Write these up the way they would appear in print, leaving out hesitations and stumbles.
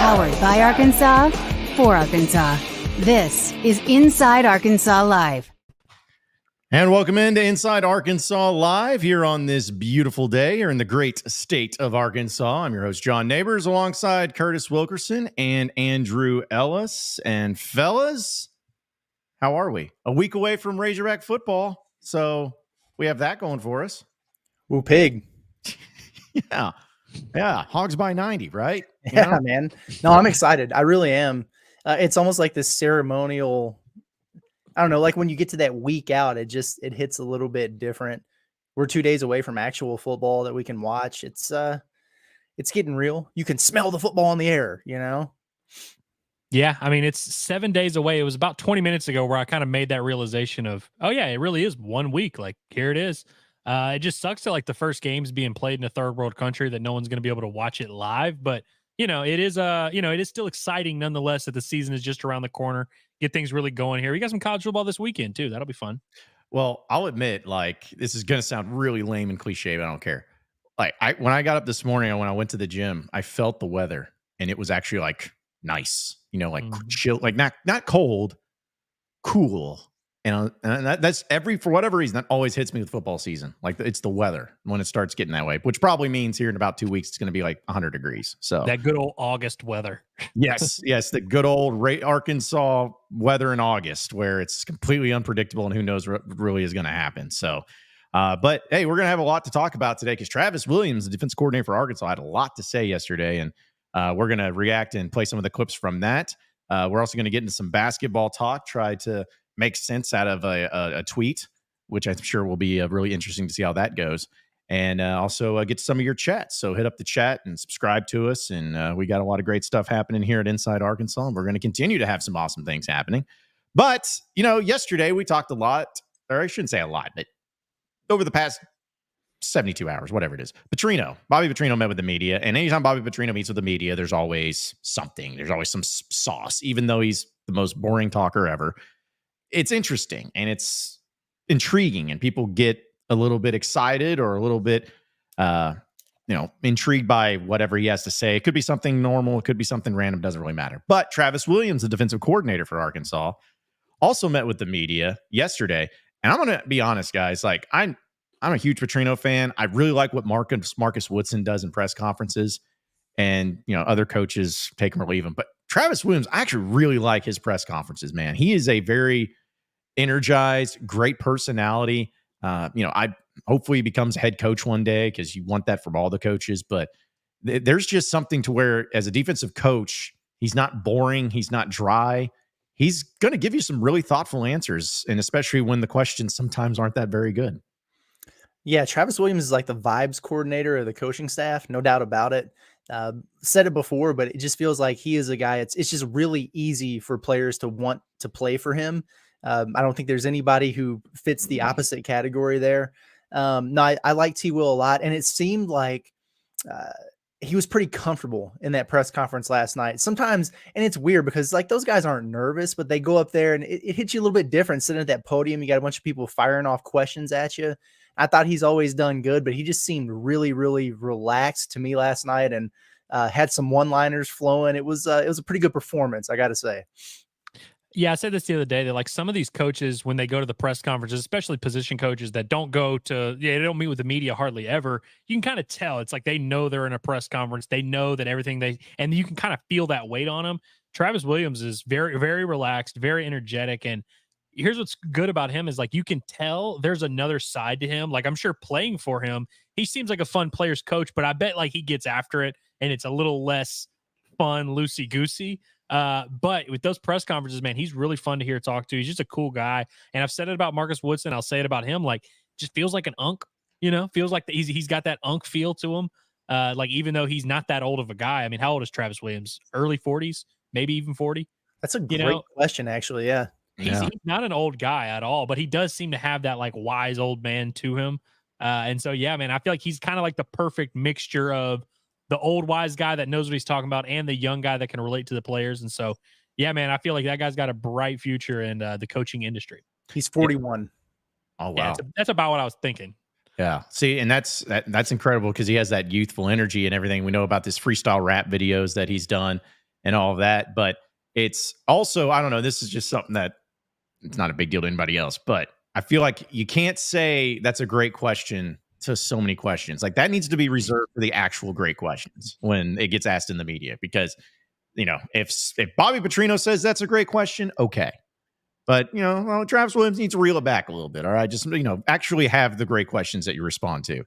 Powered by Arkansas, for Arkansas. This is Inside Arkansas Live. And welcome into Inside Arkansas Live here on this beautiful day here in the great state of Arkansas. I'm your host, John Neighbors, alongside Curtis Wilkerson and Andrew Ellis. And fellas, how are we? A week away from Razorback football, so we have that going for us. Woo pig. Yeah. Hogs by 90, right? Yeah, man. No, I'm excited. I really am. It's almost like this ceremonial, I don't know, like when you get to that week out, it hits a little bit different. We're 2 days away from actual football that we can watch. It's getting real. You can smell the football in the air, you know? Yeah, I mean, it's 7 days away. It was about 20 minutes ago where I kind of made that realization of, oh, yeah, it really is 1 week. Like, here it is. It just sucks that, like, the first game's being played in a third world country that no one's going to be able to watch it live. But, it is still exciting nonetheless that the season is just around the corner. Get things really going here. We got some college football this weekend, too. That'll be fun. Well, I'll admit, like, this is going to sound really lame and cliche, but I don't care. Like, when I got up this morning, when I went to the gym, I felt the weather, and it was actually, like, nice. Chill, like not cold, cool. And that's for whatever reason, that always hits me with football season. Like, it's the weather when it starts getting that way, which probably means here in about 2 weeks, it's going to be like 100 degrees. So that good old August weather. Yes. The good old Arkansas weather in August, where it's completely unpredictable and who knows what really is going to happen. So, but hey, we're going to have a lot to talk about today because Travis Williams, the defense coordinator for Arkansas, had a lot to say yesterday, and we're going to react and play some of the clips from that. We're also going to get into some basketball talk, try to make sense out of a tweet, which I'm sure will be really interesting to see how that goes. And also get to some of your chats. So hit up the chat and subscribe to us. And we got a lot of great stuff happening here at Inside Arkansas. And we're going to continue to have some awesome things happening. But, yesterday we talked a lot, or I shouldn't say a lot, but over the past 72 hours, whatever it is. Bobby Petrino met with the media. And anytime Bobby Petrino meets with the media, there's always something. There's always some sauce, even though he's the most boring talker ever. It's interesting and it's intriguing, and people get a little bit excited or a little bit, intrigued by whatever he has to say. It could be something normal. It could be something random. Doesn't really matter. But Travis Williams, the defensive coordinator for Arkansas, also met with the media yesterday. And I'm going to be honest, guys. Like, I'm a huge Petrino fan. I really like what Marcus Woodson does in press conferences, and other coaches take him or leave him. But Travis Williams, I actually really like his press conferences, man. He is a very energized, great personality. I hopefully he becomes a head coach one day, because you want that from all the coaches. But there's just something to where, as a defensive coach, he's not boring. He's not dry. He's going to give you some really thoughtful answers, and especially when the questions sometimes aren't that very good. Yeah, Travis Williams is like the vibes coordinator of the coaching staff, no doubt about it. Said it before, but it just feels like he is a guy. It's just really easy for players to want to play for him. I don't think there's anybody who fits the opposite category there. I like T. Will a lot, and it seemed like he was pretty comfortable in that press conference last night. Sometimes, and it's weird because like those guys aren't nervous, but they go up there and it hits you a little bit different. Sitting at that podium, you got a bunch of people firing off questions at you. I thought he's always done good, but he just seemed really, really relaxed to me last night, and had some one-liners flowing. It was a pretty good performance, I got to say. Yeah, I said this the other day that like some of these coaches, when they go to the press conferences, especially position coaches that don't they don't meet with the media hardly ever. You can kind of tell it's like they know they're in a press conference. They know that and you can kind of feel that weight on them. Travis Williams is very, very relaxed, very energetic, and here's what's good about him is like you can tell there's another side to him. Like, I'm sure playing for him, he seems like a fun player's coach, but I bet like he gets after it and it's a little less fun, loosey-goosey. But with those press conferences, man, he's really fun to hear talk to. He's just a cool guy. And I've said it about Marcus Woodson. I'll say it about him. Like, just feels like an unk, feels like he's got that unk feel to him. Like, even though he's not that old of a guy. I mean, how old is Travis Williams? Early 40s, maybe even 40. That's a great question, actually. Yeah. He's not an old guy at all, but he does seem to have that like wise old man to him. And so, yeah, man, I feel like he's kind of like the perfect mixture of the old wise guy that knows what he's talking about and the young guy that can relate to the players. And so, yeah, man, I feel like that guy's got a bright future in the coaching industry. He's 41. Oh, wow. Yeah, that's about what I was thinking. Yeah. See, and that's incredible because he has that youthful energy and everything. We know about this freestyle rap videos that he's done. and all of that. But it's also, I don't know, this is just something that it's not a big deal to anybody else, but I feel like you can't say that's a great question to so many questions. Like that needs to be reserved for the actual great questions when it gets asked in the media, because if Bobby Petrino says that's a great question, okay. But, Travis Williams needs to reel it back a little bit. All right. Just, actually have the great questions that you respond to.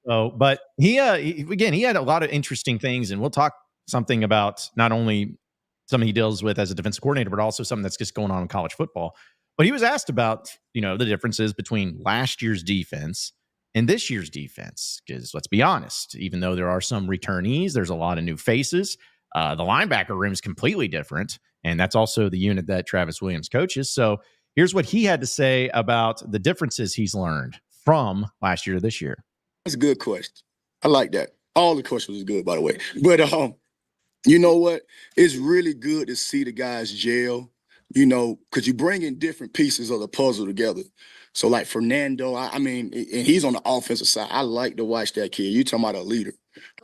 So, but he had a lot of interesting things, and we'll talk something about not only something he deals with as a defensive coordinator, but also something that's just going on in college football. But he was asked about, the differences between last year's defense and this year's defense. Because let's be honest, even though there are some returnees, there's a lot of new faces. The linebacker room is completely different. And that's also the unit that Travis Williams coaches. So here's what he had to say about the differences he's learned from last year to this year. That's a good question. I like that. All the questions was good, by the way. But you know what? It's really good to see the guys gel, because you bring in different pieces of the puzzle together. So like Fernando, I mean, and he's on the offensive side. I like to watch that kid. You talking about a leader.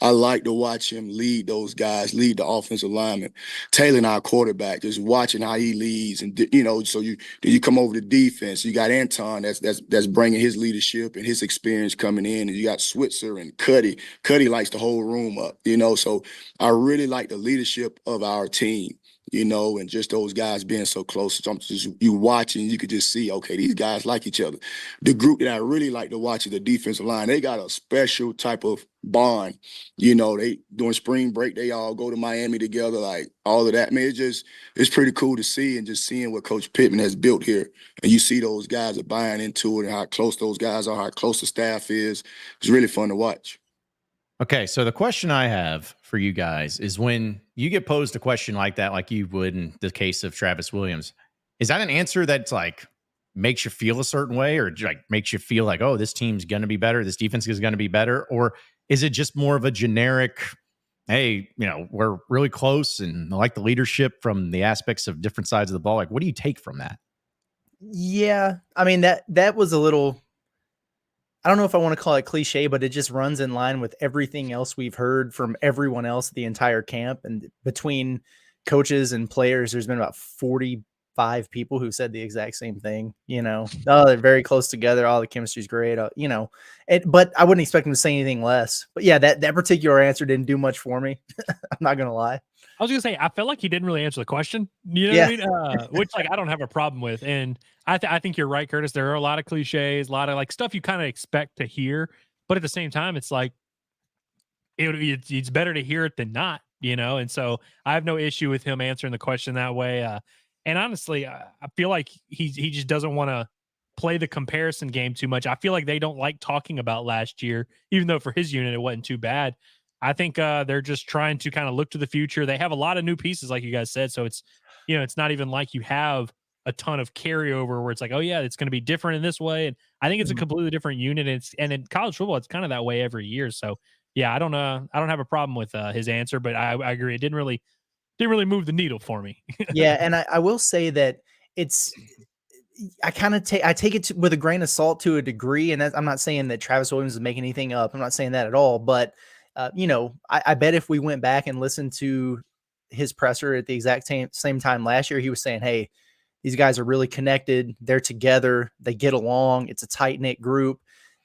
I like to watch him lead those guys, lead the offensive lineman. Taylor, our quarterback, just watching how he leads, and so you come over to defense. You got Anton that's bringing his leadership and his experience coming in, and you got Switzer and Cuddy. Cuddy lights the whole room up, So I really like the leadership of our team. And just those guys being so close. You watch and you could just see, okay, these guys like each other. The group that I really like to watch is the defensive line. They got a special type of bond. They during spring break, they all go to Miami together, like all of that. I mean, it's pretty cool to see, and just seeing what Coach Pittman has built here. And you see those guys are buying into it, and how close those guys are, how close the staff is. It's really fun to watch. Okay, so the question I have for you guys is, when you get posed a question like that, like you would in the case of Travis Williams, is that an answer that's like makes you feel a certain way, or like makes you feel like, oh, this team's going to be better, this defense is going to be better? Or is it just more of a generic, hey, we're really close and I like the leadership from the aspects of different sides of the ball? Like, what do you take from that? Yeah, I mean, that was a little, I don't know if I want to call it cliche, but it just runs in line with everything else we've heard from everyone else, the entire camp. And between coaches and players, there's been about 45 people who said the exact same thing. Oh, they're very close together. All the chemistry's great. But I wouldn't expect them to say anything less. But yeah, that particular answer didn't do much for me. I'm not going to lie. I was gonna say, I felt like he didn't really answer the question. What I mean? Which I don't have a problem with. And I think you're right, Curtis. There are a lot of cliches, a lot of like stuff you kind of expect to hear, but at the same time, it's like it's better to hear it than not, And so I have no issue with him answering the question that way. And honestly, I feel like he just doesn't want to play the comparison game too much. I feel like they don't like talking about last year, even though for his unit it wasn't too bad. I think they're just trying to kind of look to the future. They have a lot of new pieces, like you guys said. So it's, it's not even like you have a ton of carryover where it's like, oh yeah, it's going to be different in this way. And I think it's a completely different unit. And in college football, it's kind of that way every year. So yeah, I don't have a problem with his answer, but I agree. It didn't really move the needle for me. Yeah. And I will say that I take it with a grain of salt to a degree. And I'm not saying that Travis Williams is making anything up. I'm not saying that at all, but I bet if we went back and listened to his presser at the exact same time last year, he was saying, hey, these guys are really connected. They're together. They get along. It's a tight-knit group.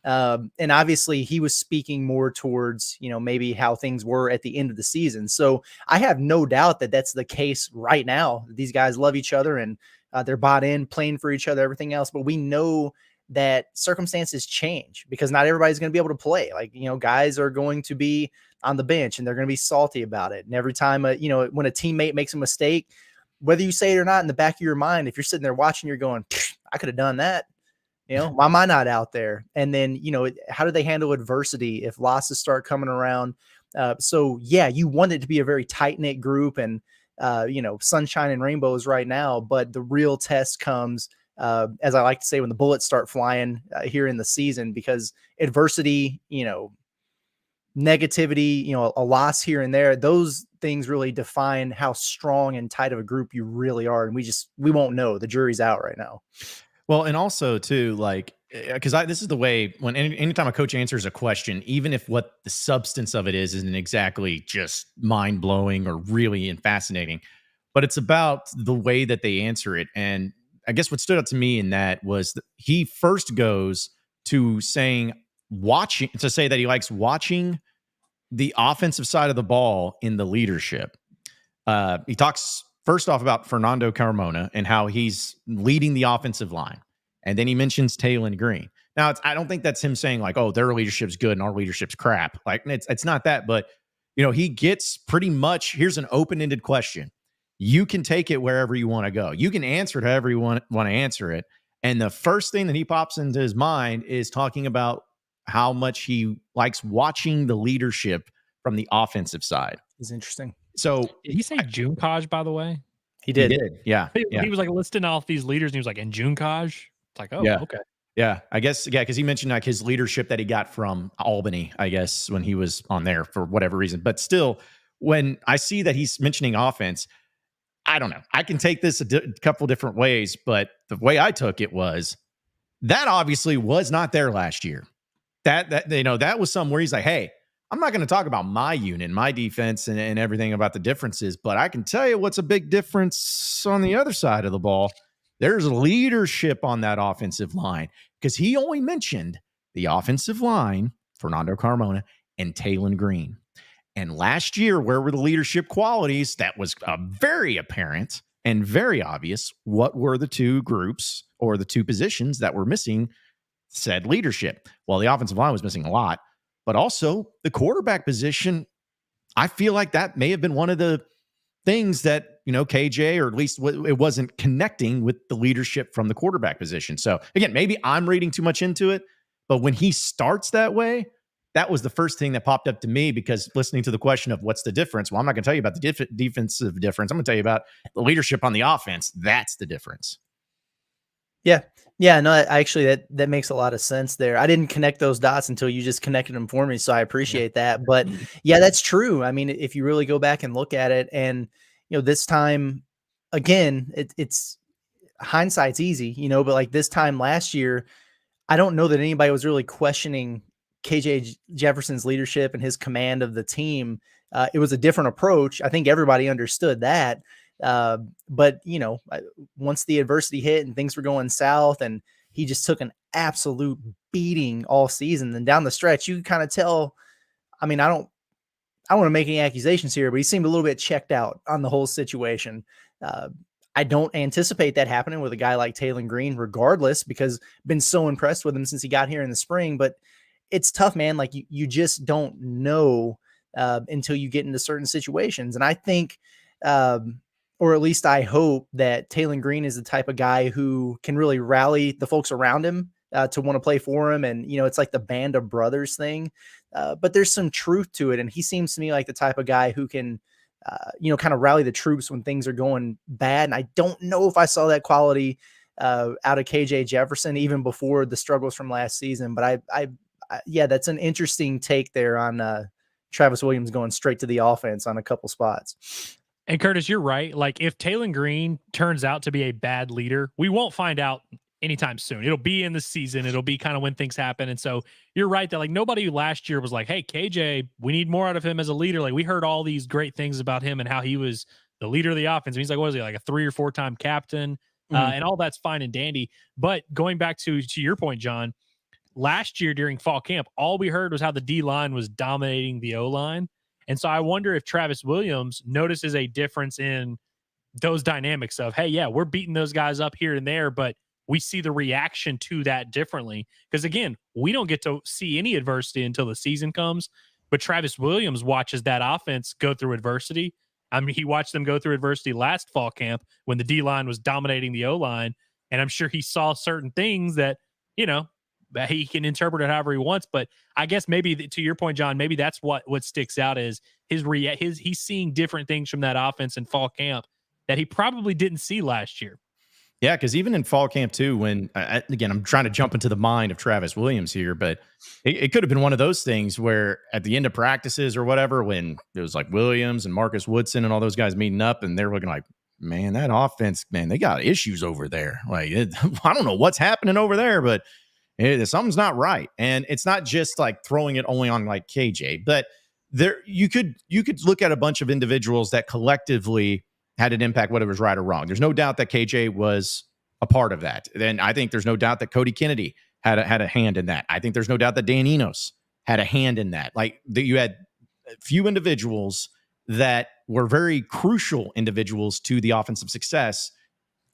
And obviously he was speaking more towards, maybe how things were at the end of the season. So I have no doubt that that's the case right now. These guys love each other, and they're bought in, playing for each other, everything else. But we know that circumstances change, because not everybody's going to be able to play. Like, guys are going to be on the bench and they're going to be salty about it. And every time, when a teammate makes a mistake, whether you say it or not, in the back of your mind, if you're sitting there watching, you're going, I could have done that. Why am I not out there? And then, how do they handle adversity if losses start coming around? So yeah, you want it to be a very tight knit group, and, sunshine and rainbows right now, but the real test comes, as I like to say, when the bullets start flying here in the season, because adversity, negativity, a loss here and there, those things really define how strong and tight of a group you really are. And we won't know. The jury's out right now. Well, and also too, like, because this is the way when anytime a coach answers a question, even if what the substance of it is isn't exactly just mind blowing or really fascinating, but it's about the way that they answer it. And I guess what stood out to me in that was that he first goes to say that he likes watching the offensive side of the ball in the leadership. He talks first off about Fernando Carmona and how he's leading the offensive line. And then he mentions Taylon Green. Now, I don't think that's him saying like, oh, their leadership's good and our leadership's crap. Like, it's not that. But, he gets pretty much, here's an open-ended question. You can take it wherever you want to go. You can answer it however you want to answer it. And the first thing that he pops into his mind is talking about how much he likes watching the leadership from the offensive side. It's interesting. So did he say Junekaj, by the way? He did. Yeah. He was like listing off these leaders and he was like, and Junekaj? It's like, oh, yeah. Okay. Yeah, I guess, because he mentioned like his leadership that he got from Albany, I guess, when he was on there for whatever reason. But still, when I see that he's mentioning offense, I don't know. I can take this a couple different ways, but the way I took it was that obviously was not there last year. That was somewhere he's like, hey, I'm not going to talk about my unit, my defense, and everything about the differences, but I can tell you what's a big difference on the other side of the ball. There's leadership on that offensive line, because he only mentioned the offensive line, Fernando Carmona, and Taylon Green. And last year, where were the leadership qualities? That was very apparent and very obvious. What were the two groups or the two positions that were missing said leadership? Well, the offensive line was missing a lot, but also the quarterback position. I feel like that may have been one of the things that, KJ, or at least it wasn't connecting with the leadership from the quarterback position. So again, maybe I'm reading too much into it, but when he starts that way, that was the first thing that popped up to me, because listening to the question of what's the difference? Well, I'm not going to tell you about the defensive difference. I'm going to tell you about the leadership on the offense. That's the difference. Yeah. Yeah. No, actually that makes a lot of sense there. I didn't connect those dots until you just connected them for me. So I appreciate that. But yeah, that's true. I mean, if you really go back and look at it, and, this time again, it's hindsight's easy, but like this time last year, I don't know that anybody was really questioning KJ Jefferson's leadership and his command of the team. It was a different approach. I think everybody understood that. But once the adversity hit and things were going south, and he just took an absolute beating all season, then down the stretch, you can kind of tell, I mean, I don't want to make any accusations here, but he seemed a little bit checked out on the whole situation. I don't anticipate that happening with a guy like Taylon Green, regardless, because I've been so impressed with him since he got here in the spring. But it's tough, man. Like you just don't know until you get into certain situations. And I think, or at least I hope, that Taylon Green is the type of guy who can really rally the folks around him to want to play for him. And, it's like the band of brothers thing. But there's some truth to it. And he seems to me like the type of guy who can, kind of rally the troops when things are going bad. And I don't know if I saw that quality out of KJ Jefferson even before the struggles from last season. But yeah, that's an interesting take there on Travis Williams going straight to the offense on a couple spots. And Curtis, you're right. Like if Taylon Green turns out to be a bad leader, we won't find out anytime soon. It'll be in the season. It'll be kind of when things happen. And so you're right that like nobody last year was like, hey, KJ, we need more out of him as a leader. Like we heard all these great things about him and how he was the leader of the offense. And he's like, what was he, like a 3 or 4 time captain? And all that's fine and dandy. But going back to your point, John, last year during fall camp, all we heard was how the D line was dominating the O line. And so I wonder if Travis Williams notices a difference in those dynamics of, hey, yeah, we're beating those guys up here and there, but we see the reaction to that differently. Because again, we don't get to see any adversity until the season comes, but Travis Williams watches that offense go through adversity. I mean, he watched them go through adversity last fall camp when the D line was dominating the O line. And I'm sure he saw certain things that, he can interpret it however he wants. But I guess maybe to your point, John, maybe that's what sticks out is he's seeing different things from that offense in fall camp that he probably didn't see last year. Yeah, because even in fall camp too, when again, I'm trying to jump into the mind of Travis Williams here, but it could have been one of those things where at the end of practices or whatever, when it was like Williams and Marcus Woodson and all those guys meeting up, and they're looking like, man, that offense, man, they got issues over there. Like, I don't know what's happening over there, but Something's not right. And it's not just like throwing it only on like KJ, but there you could look at a bunch of individuals that collectively had an impact, whether it was right or wrong. There's no doubt that KJ was a part of that. Then I think there's no doubt that Cody Kennedy had a hand in that. I think there's no doubt that Dan Enos had a hand in that. Like that you had a few individuals that were very crucial individuals to the offensive success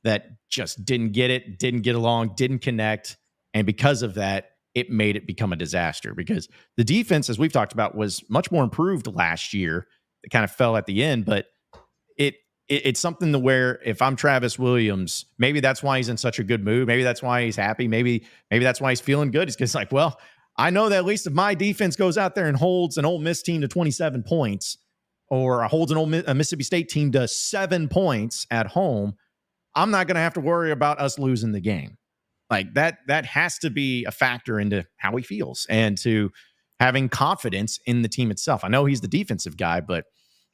that just didn't get it, didn't get along, didn't connect. And because of that, it made it become a disaster because the defense, as we've talked about, was much more improved last year. It kind of fell at the end, but it's something to where if I'm Travis Williams, maybe that's why he's in such a good mood. Maybe that's why he's happy. Maybe that's why he's feeling good. It's because like, well, I know that at least if my defense goes out there and holds an Ole Miss team to 27 points or holds a Mississippi State team to 7 points at home, I'm not going to have to worry about us losing the game. Like that has to be a factor into how he feels and to having confidence in the team itself. I know he's the defensive guy, but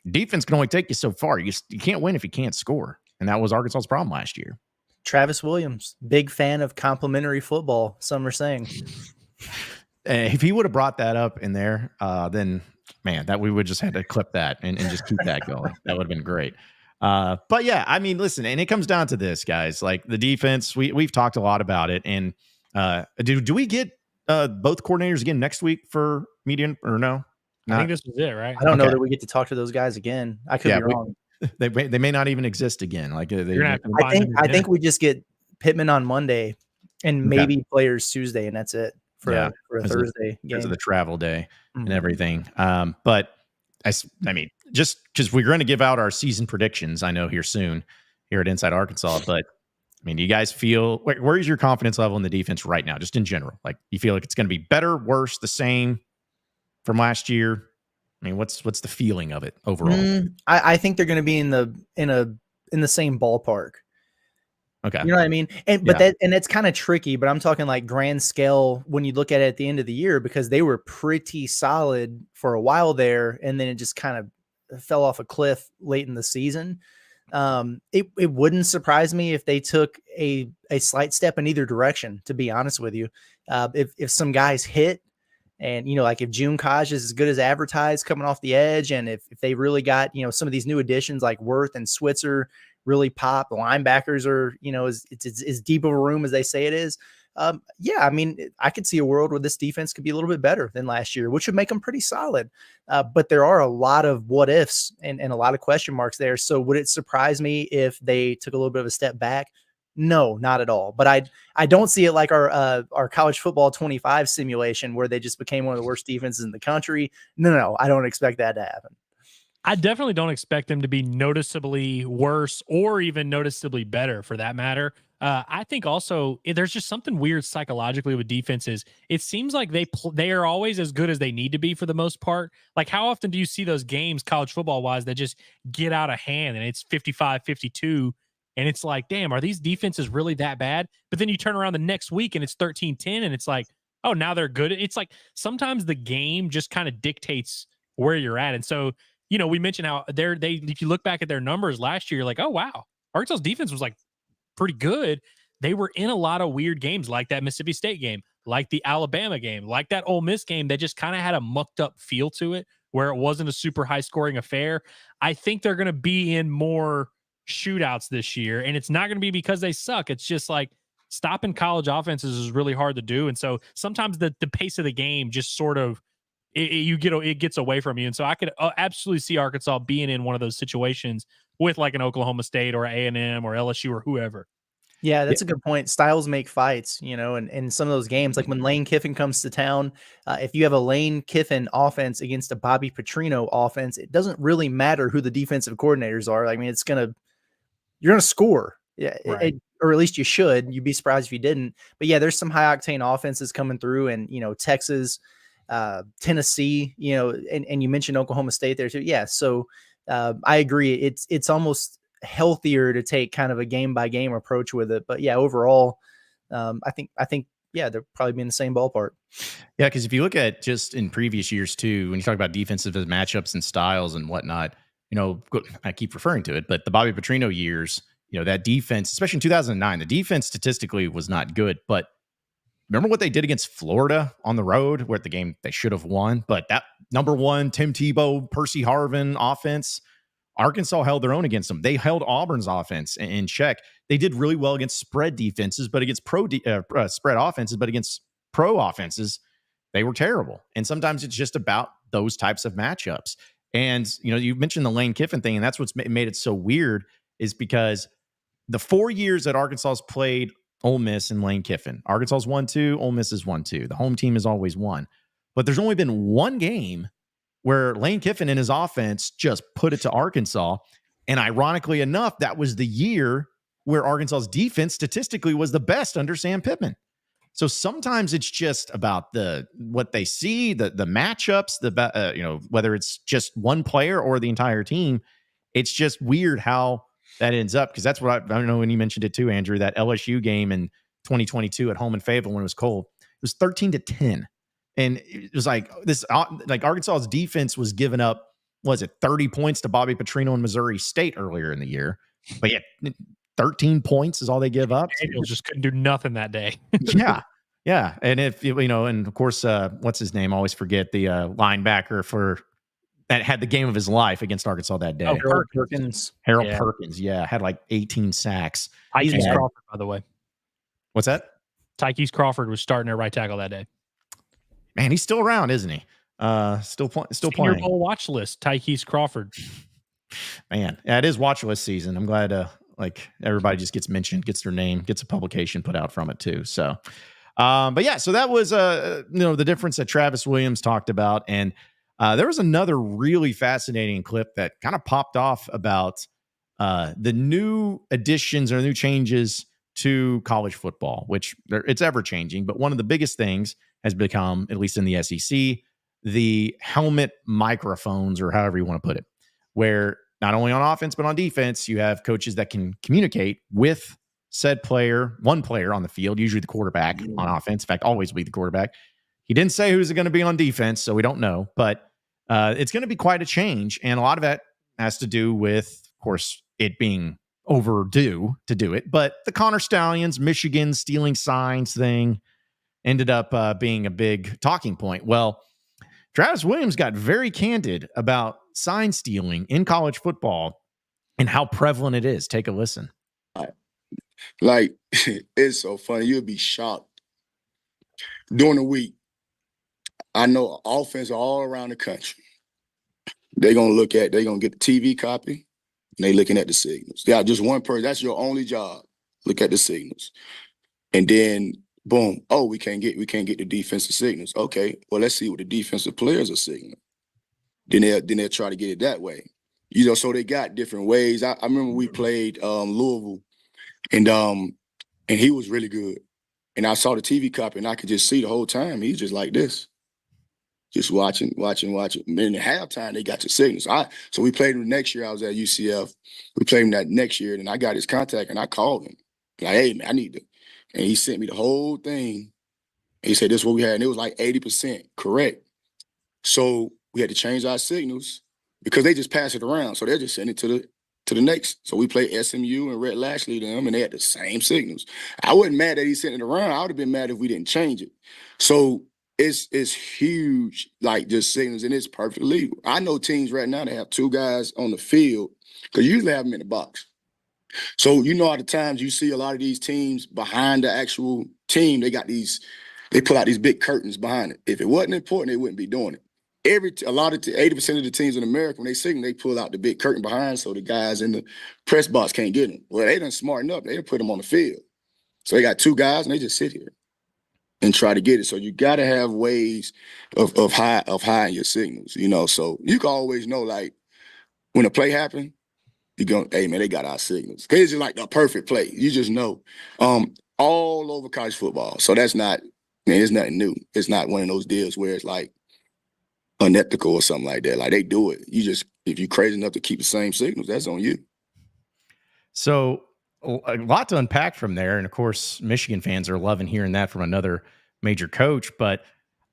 defense can only take you so far. You can't win if you can't score. And that was Arkansas's problem last year. Travis Williams, big fan of complimentary football, some are saying. If he would have brought that up in there, then, man, that we would just had to clip that and just keep that going. That would have been great. But yeah, I mean, listen, and it comes down to this, guys. Like the defense, we've talked a lot about it. And do we get both coordinators again next week for media or no? I think this was it, right? I don't know that we get to talk to those guys again. I could be wrong. They may not even exist again. Like I think we just get Pittman on Monday and maybe players Tuesday, and that's it for a Thursday game. Because of the travel day and everything. But I mean, just because we're going to give out our season predictions, I know here soon here at Inside Arkansas. But I mean, do you guys feel where is your confidence level in the defense right now, just in general? Like, you feel like it's going to be better, worse, the same from last year? I mean, what's the feeling of it overall? I think they're going to be in the same ballpark. Okay, you know what I mean? And that's kind of tricky. But I'm talking like grand scale when you look at it at the end of the year, because they were pretty solid for a while there, and then it just kind of fell off a cliff late in the season. It wouldn't surprise me if they took a slight step in either direction. To be honest with you, if some guys hit. And, like if June Kaj is as good as advertised coming off the edge, and if they really got, some of these new additions like Worth and Switzer really pop, the linebackers are, it's as deep of a room as they say it is. I mean, I could see a world where this defense could be a little bit better than last year, which would make them pretty solid. But there are a lot of what ifs and a lot of question marks there. So would it surprise me if they took a little bit of a step back? No, not at all. But I don't see it like our college football 25 simulation where they just became one of the worst defenses in the country. No, I don't expect that to happen. I definitely don't expect them to be noticeably worse or even noticeably better for that matter. I think also there's just something weird psychologically with defenses. It seems like they are always as good as they need to be for the most part. Like, how often do you see those games college football wise that just get out of hand and it's 55-52? And it's like, damn, are these defenses really that bad? But then you turn around the next week and it's 13-10 and it's like, oh, now they're good. It's like sometimes the game just kind of dictates where you're at. And so, we mentioned how if you look back at their numbers last year, you're like, oh, wow, Arkansas's defense was like pretty good. They were in a lot of weird games like that Mississippi State game, like the Alabama game, like that Ole Miss game that just kind of had a mucked up feel to it where it wasn't a super high scoring affair. I think they're going to be in more shootouts this year, and it's not going to be because they suck. It's just like stopping college offenses is really hard to do, and so sometimes the pace of the game just sort of it gets away from you. And so I could absolutely see Arkansas being in one of those situations with like an Oklahoma State or A&M or LSU or whoever. Yeah, that's a good point. Styles make fights, and some of those games, like when Lane Kiffin comes to town, if you have a Lane Kiffin offense against a Bobby Petrino offense, it doesn't really matter who the defensive coordinators are. I mean, you're going to score. Yeah. Right. Or at least you should. You'd be surprised if you didn't. But yeah, there's some high octane offenses coming through, and, Texas, Tennessee, and you mentioned Oklahoma State there too. Yeah. So I agree. It's almost healthier to take kind of a game by game approach with it. But yeah, overall, I think, they're probably be in the same ballpark. Yeah. Because if you look at just in previous years too, when you talk about defensive matchups and styles and whatnot, I keep referring to it, but the Bobby Petrino years, that defense, especially in 2009, the defense statistically was not good, but remember what they did against Florida on the road, where the game they should have won, but that number one, Tim Tebow, Percy Harvin offense, Arkansas held their own against them. They held Auburn's offense in check. They did really well against spread defenses, but against spread offenses, but against pro offenses, they were terrible. And sometimes it's just about those types of matchups. And, you mentioned the Lane Kiffin thing, and that's what's made it so weird, is because the 4 years that Arkansas has played Ole Miss and Lane Kiffin, Arkansas has won 2, Ole Miss has won 2. The home team has always won. But there's only been one game where Lane Kiffin and his offense just put it to Arkansas. And ironically enough, that was the year where Arkansas's defense statistically was the best under Sam Pittman. So sometimes it's just about what they see, the matchups, whether it's just one player or the entire team. It's just weird how that ends up, because that's what I don't know when you mentioned it too, Andrew, that LSU game in 2022 at home in Fayetteville when it was cold. It was 13-10. And it was like Arkansas's defense was giving up, 30 points to Bobby Petrino and Missouri State earlier in the year. But yeah, 13 points is all they give up. Daniels just couldn't do nothing that day. Yeah. Yeah. And if, and of course, what's his name? I always forget, the linebacker that had the game of his life against Arkansas that day. Oh, Harold Perkins. Harold Perkins. Yeah. Had like 18 sacks. Tykees Crawford, by the way. What's that? Tykees Crawford was starting at right tackle that day. Man, he's still around, isn't he? Still playing. Senior Bowl watch list, Tykees Crawford. Man, yeah, it is watch list season. I'm glad everybody just gets mentioned, gets their name, gets a publication put out from it too. So, but yeah, so that was the difference that Travis Williams talked about, and there was another really fascinating clip that kind of popped off about the new additions or new changes to college football, which it's ever changing. But one of the biggest things has become, at least in the SEC, the helmet microphones, or however you want to put it, where not only on offense, but on defense, you have coaches that can communicate with said player, one player on the field, usually the quarterback on offense. In fact, always be the quarterback. He didn't say who's going to be on defense, so we don't know, but it's going to be quite a change. And a lot of that has to do with, of course, it being overdue to do it. But the Connor Stallions, Michigan stealing signs thing ended up being a big talking point. Well, Travis Williams got very candid about sign stealing in college football and how prevalent it is. Take a listen. Like, it's so funny. You'll be shocked. During the week, I know offense all around the country, they're going to get the TV copy, and they looking at the signals. Yeah, just one person. That's your only job. Look at the signals. And then, boom, we can't get the defensive signals. Okay, well, let's see what the defensive players are signaling. Then they'll try to get it that way. So they got different ways. I remember we played Louisville, and he was really good. And I saw the TV copy, and I could just see the whole time he's just like this, just watching. And then at halftime, they got the signals. So we played him the next year. I was at UCF. We played him that next year, and I got his contact, and I called him. Like, hey, man, I need to. And he sent me the whole thing. And he said, this is what we had. And it was like 80% correct. So we had to change our signals because they just pass it around. So they're just sending it to the next. So we played SMU and Rhett Lashley to them, and they had the same signals. I wasn't mad that he sent it around. I would have been mad if we didn't change it. So it's huge, like, just signals, and it's perfectly legal. I know teams right now that have 2 guys on the field, because you usually have them in the box. So all the times you see a lot of these teams behind the actual team, they pull out these big curtains behind it. If it wasn't important, they wouldn't be doing it. 80% of the teams in America, when they signal, they pull out the big curtain behind so the guys in the press box can't get them. Well, they done smarten up. They done put them on the field. So they got 2 guys, and they just sit here and try to get it. So you got to have ways of hiding your signals, So you can always know, like, when a play happened, you go, hey, man, they got our signals. Because it's just like a perfect play. You just know. All over college football. So that's not, it's nothing new. It's not one of those deals where it's like unethical or something like that. Like, they do it. If you're crazy enough to keep the same signals, that's on you. So a lot to unpack from there. And of course, Michigan fans are loving hearing that from another major coach. But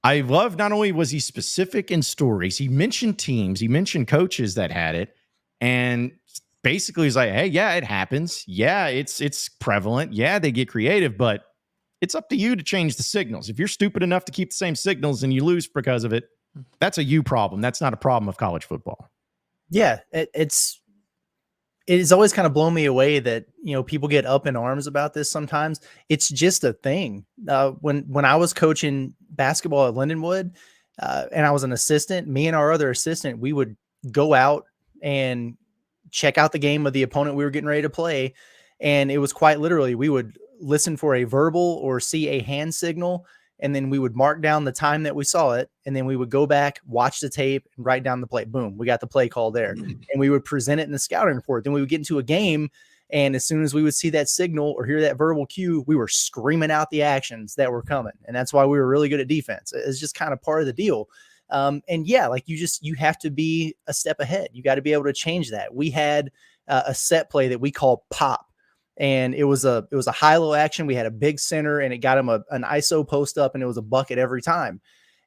I love, not only was he specific in stories, he mentioned teams, he mentioned coaches that had it. And basically he's like, hey, yeah, it happens. Yeah, it's prevalent. Yeah, they get creative, but it's up to you to change the signals. If you're stupid enough to keep the same signals and you lose because of it, that's a you problem. That's not a problem of college football. Yeah, it's always kind of blown me away that, people get up in arms about this sometimes. It's just a thing. When I was coaching basketball at Lindenwood, and I was an assistant, me and our other assistant, we would go out and check out the game of the opponent we were getting ready to play. And it was quite literally, we would listen for a verbal or see a hand signal, and then we would mark down the time that we saw it. And then we would go back, watch the tape, and write down the play. Boom, we got the play call there. And we would present it in the scouting report. Then we would get into a game, and as soon as we would see that signal or hear that verbal cue, we were screaming out the actions that were coming. And that's why we were really good at defense. It's just kind of part of the deal. And yeah, like you have to be a step ahead. You got to be able to change that. We had a set play that we call pop. And it was a high-low action. We had a big center, and it got him an ISO post up, and it was a bucket every time.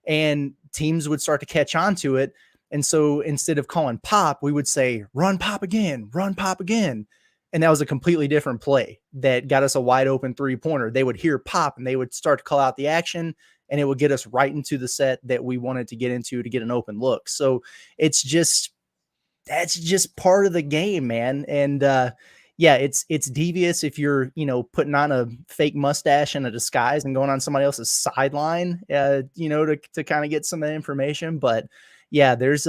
And teams would start to catch on to it. And so instead of calling pop, we would say, run pop again, run pop again. And that was a completely different play that got us a wide open 3-pointer. They would hear pop, and they would start to call out the action, and it would get us right into the set that we wanted to get into to get an open look. So that's just part of the game, man. And, yeah, it's devious if you're, putting on a fake mustache and a disguise and going on somebody else's sideline, to kind of get some of that information. But yeah, there's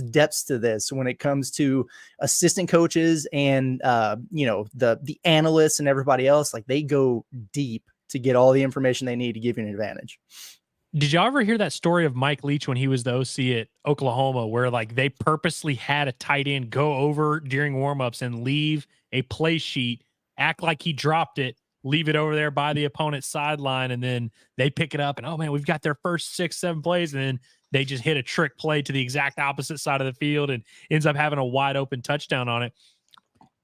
depths to this when it comes to assistant coaches and, the analysts and everybody else. Like, they go deep to get all the information they need to give you an advantage. Did y'all ever hear that story of Mike Leach when he was the OC at Oklahoma, where like they purposely had a tight end go over during warmups and leave a play sheet, act like he dropped it, leave it over there by the opponent's sideline, and then they pick it up and, oh man, we've got their first 6-7 plays, and then they just hit a trick play to the exact opposite side of the field and ends up having a wide open touchdown on it.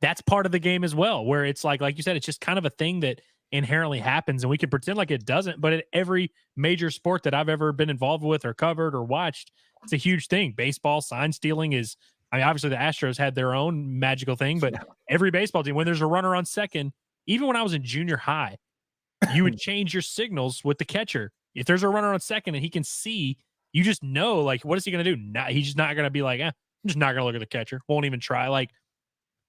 That's part of the game as well, where it's like you said, it's just kind of a thing that inherently happens, and we can pretend like it doesn't, but at every major sport that I've ever been involved with or covered or watched, it's a huge thing. Baseball, sign stealing is, obviously the Astros had their own magical thing, but every baseball team, when there's a runner on second, even when I was in junior high, you would change your signals with the catcher. If there's a runner on second and he can see, you just know, like, what is he going to do? He's just not going to be like, I'm just not going to look at the catcher. Won't even try. Like,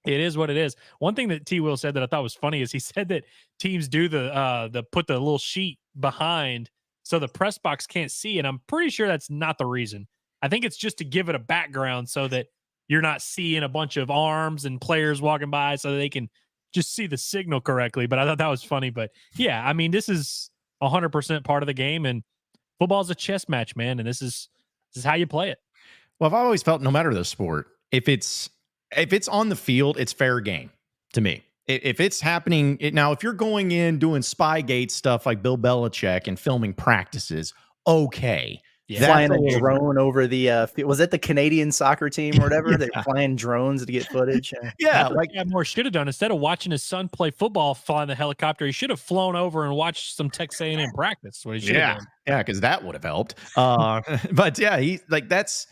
it is what it is. One thing that T. Will said that I thought was funny is he said that teams do the put the little sheet behind so the press box can't see, and I'm pretty sure that's not the reason. I think it's just to give it a background so that you're not seeing a bunch of arms and players walking by, so that they can just see the signal correctly. But I thought that was funny. But yeah, this is 100% part of the game, and football is a chess match, man, and this is how you play it. Well, I've always felt, no matter the sport, if it's on the field, it's fair game to me. If it's happening now, if you're going in doing Spygate stuff like Bill Belichick and filming practices, okay. Yeah. Flying a drone over the was it the Canadian soccer team or whatever? They're flying drones to get footage. Yeah, like more should have done. Instead of watching his son play football, flying the helicopter, he should have flown over and watched some Texas A&M practice. What he should have done. Yeah, because that would have helped. But yeah, he like that's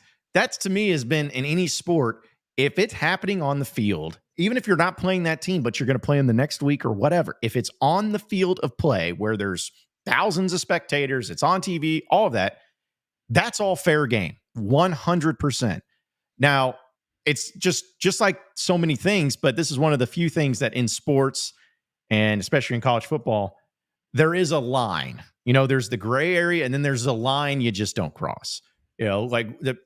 to me has been in any sport. If it's happening on the field, even if you're not playing that team, but you're going to play them the next week or whatever, if it's on the field of play where there's thousands of spectators, it's on TV, all of that, that's all fair game, 100%. Now, it's just like so many things, but this is one of the few things that in sports, and especially in college football, there is a line. There's the gray area, and then there's a line you just don't cross. Like the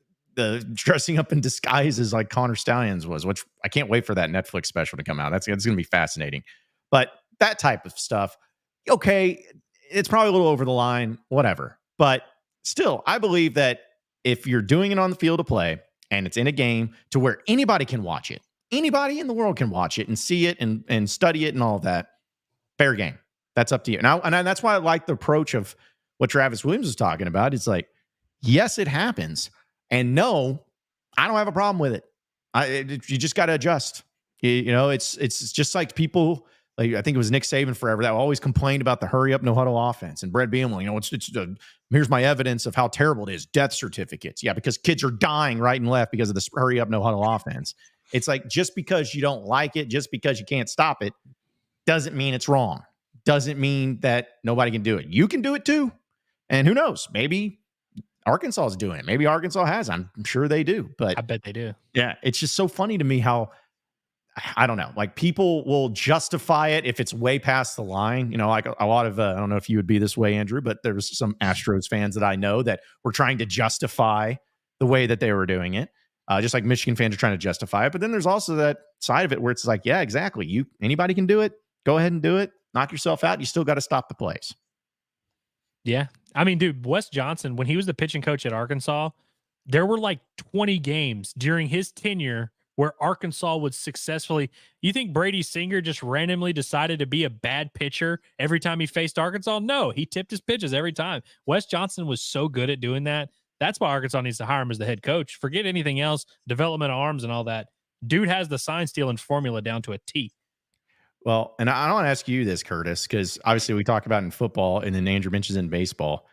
dressing up in disguises like Connor Stallions was, which I can't wait for that Netflix special to come out. It's going to be fascinating. But that type of stuff, okay, it's probably a little over the line, whatever. But still, I believe that if you're doing it on the field of play and it's in a game to where anybody can watch it, anybody in the world can watch it and see it and study it and all of that, fair game. That's up to you. Now, and that's why I like the approach of what Travis Williams was talking about. It's like, yes, it happens. And no, I don't have a problem with it. You just got to adjust. It's just like people, like I think it was Nick Saban forever that always complained about the hurry up, no huddle offense. And Brett Bielema, here's my evidence of how terrible it is. Death certificates. Yeah, because kids are dying right and left because of this hurry up, no huddle offense. It's like, just because you don't like it, just because you can't stop it, doesn't mean it's wrong. doesn't mean that nobody can do it. You can do it too. And who knows? Maybe Arkansas is doing it. Maybe Arkansas has. I'm sure they do. But I bet they do. yeah, it's just so funny to me how, I don't know, like people will justify it if it's way past the line. You know, like a lot of, I don't know if you would be this way, Andrew, but there's some Astros fans that I know that were trying to justify the way that they were doing it. Just like Michigan fans are trying to justify it. But then there's also that side of it where it's like, yeah, exactly. Anybody can do it. Go ahead and do it. Knock yourself out. You still got to stop the plays. Yeah. I mean, dude, Wes Johnson, when he was the pitching coach at Arkansas, there were like 20 games during his tenure where Arkansas would successfully. You think Brady Singer just randomly decided to be a bad pitcher every time he faced Arkansas? No, he tipped his pitches every time. Wes Johnson was so good at doing that. That's why Arkansas needs to hire him as the head coach. Forget anything else, development arms and all that. Dude has the sign stealing formula down to a T. Well, and I want to ask you this, Curtis, because obviously we talk about it in football and then Andrew mentions in baseball.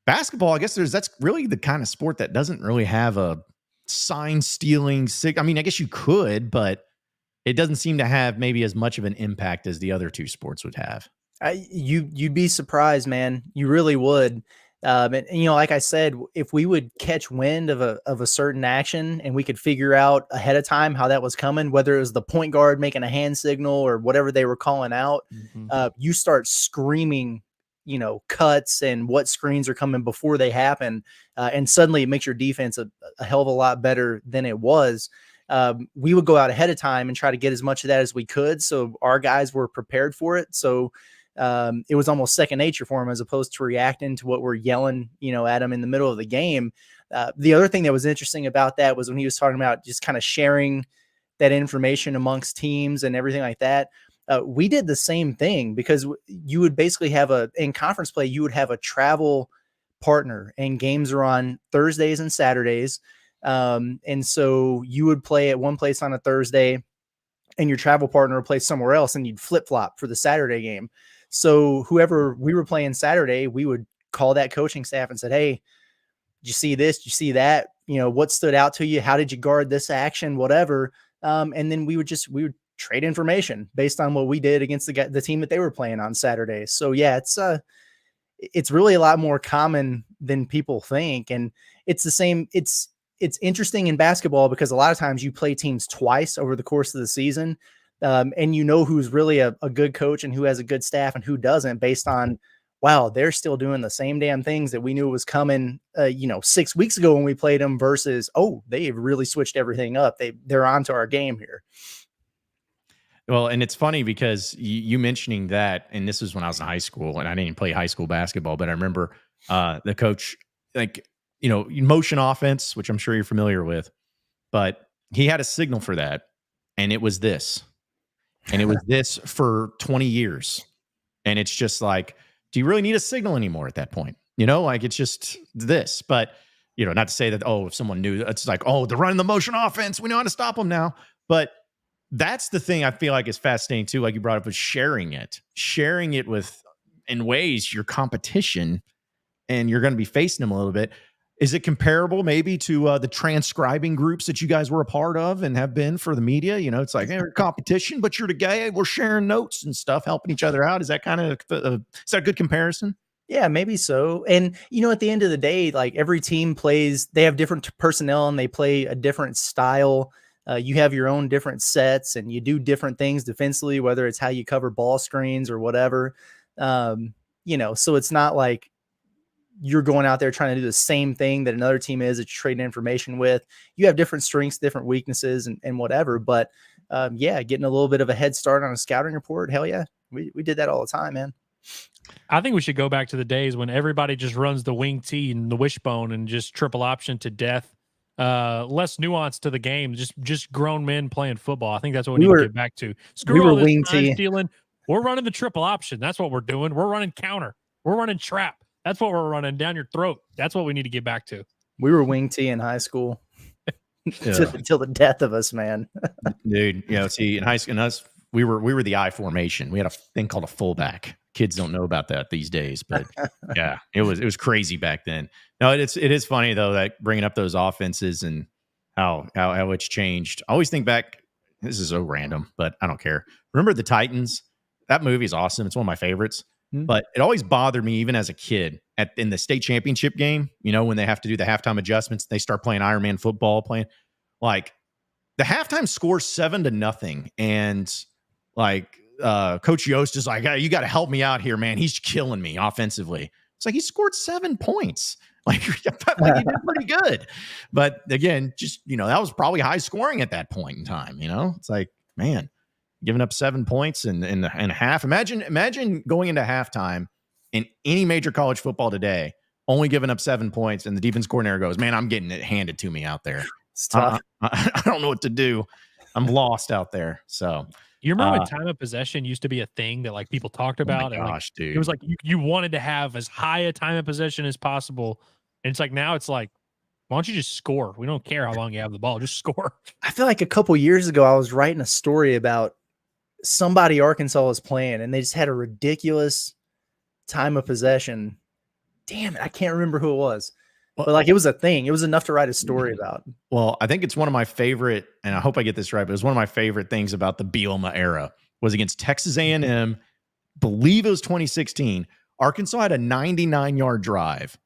Basketball, I guess that's really the kind of sport that doesn't really have a sign stealing. I mean, I guess you could, but it doesn't seem to have maybe as much of an impact as the other two sports would have. You'd be surprised, man. You really would. And you know, like I said, if we would catch wind of a certain action and we could figure out ahead of time how that was coming, whether it was the point guard making a hand signal or whatever they were calling out, you start screaming, you know, cuts and what screens are coming before they happen. And suddenly it makes your defense a hell of a lot better than it was. We would go out ahead of time and try to get as much of that as we could. So our guys were prepared for it. So it was almost second nature for him as opposed to reacting to what we're yelling, you know, at him in the middle of the game. The other thing that was interesting about that was when he was talking about just kind of sharing that information amongst teams and everything like that. We did the same thing because you would basically have in conference play, you would have a travel partner and games are on Thursdays and Saturdays. And so you would play at one place on a Thursday and your travel partner would play somewhere else and you'd flip flop for the Saturday game. So whoever we were playing Saturday, we would call that coaching staff and said, hey, did you see this? Did you see that? You know, what stood out to you? How did you guard this action? Whatever. And then we would trade information based on what we did against the team that they were playing on Saturday. So yeah, it's really a lot more common than people think. And it's the same. It's interesting in basketball because a lot of times you play teams twice over the course of the season. And you know who's really a good coach and who has a good staff and who doesn't based on, wow, they're still doing the same damn things that we knew was coming, 6 weeks ago when we played them versus, oh, they've really switched everything up. They're onto our game here. Well, and it's funny because you mentioning that, and this was when I was in high school and I didn't play high school basketball, but I remember the coach, motion offense, which I'm sure you're familiar with, but he had a signal for that. And it was this. And it was this for 20 years. And it's just like, do you really need a signal anymore at that point? You know, like it's just this. But, not to say that, if someone knew, it's like, they're running the motion offense. We know how to stop them now. But that's the thing I feel like is fascinating too, like you brought up, was sharing it with, in ways, your competition, and you're going to be facing them a little bit. Is it comparable maybe to the transcribing groups that you guys were a part of and have been for the media? It's like, hey, we're competition, but you're the guy. We're sharing notes and stuff, helping each other out. Is that kind of, is that a good comparison? Yeah, maybe so. And, at the end of the day, like every team they have different personnel and they play a different style. You have your own different sets and you do different things defensively, whether it's how you cover ball screens or whatever. So it's not like you're going out there trying to do the same thing that another team is that you're trading information with. You have different strengths, different weaknesses and whatever. But getting a little bit of a head start on a scouting report. Hell yeah. We did that all the time, man. I think we should go back to the days when everybody just runs the wing tee and the wishbone and just triple option to death. Less nuance to the game, just grown men playing football. I think that's what we need to get back to. Screw all this time stealing. We're running the triple option. That's what we're doing. We're running counter. We're running trap. That's what we're running down your throat. That's what we need to get back to. We were wing tee in high school till the death of us, man. Dude, see, in high school, we were the I formation. We had a thing called a fullback. Kids don't know about that these days, but yeah, it was crazy back then. No, it is funny though, that bringing up those offenses and how it's changed. I always think back. This is so random, but I don't care. Remember the Titans that movie is awesome. It's one of my favorites. Hmm. But it always bothered me, even as a kid, in the state championship game, when they have to do the halftime adjustments, they start playing Iron Man football, like the halftime score 7-0. And like Coach Yost is like, hey, you got to help me out here, man. He's killing me offensively. It's like he scored 7 points. Like he did pretty good. But again, just, that was probably high scoring at that point in time. It's like, man, giving up 7 points in a half. Imagine going into halftime in any major college football today, only giving up 7 points, and the defense coordinator goes, man, I'm getting it handed to me out there. It's tough. I don't know what to do. I'm lost out there. So you remember when time of possession used to be a thing that like people talked about? Oh my gosh, dude. It was like you wanted to have as high a time of possession as possible. And it's like now it's like, why don't you just score? We don't care how long you have the ball. Just score. I feel like a couple years ago, I was writing a story about somebody Arkansas was playing, and they just had a ridiculous time of possession. Damn it, I can't remember who it was. But like it was a thing. It was enough to write a story about. Well, I think it's one of my favorite, and I hope I get this right, but it was one of my favorite things about the Bielema era was against Texas A&M. Believe it was 2016. Arkansas had a 99-yard drive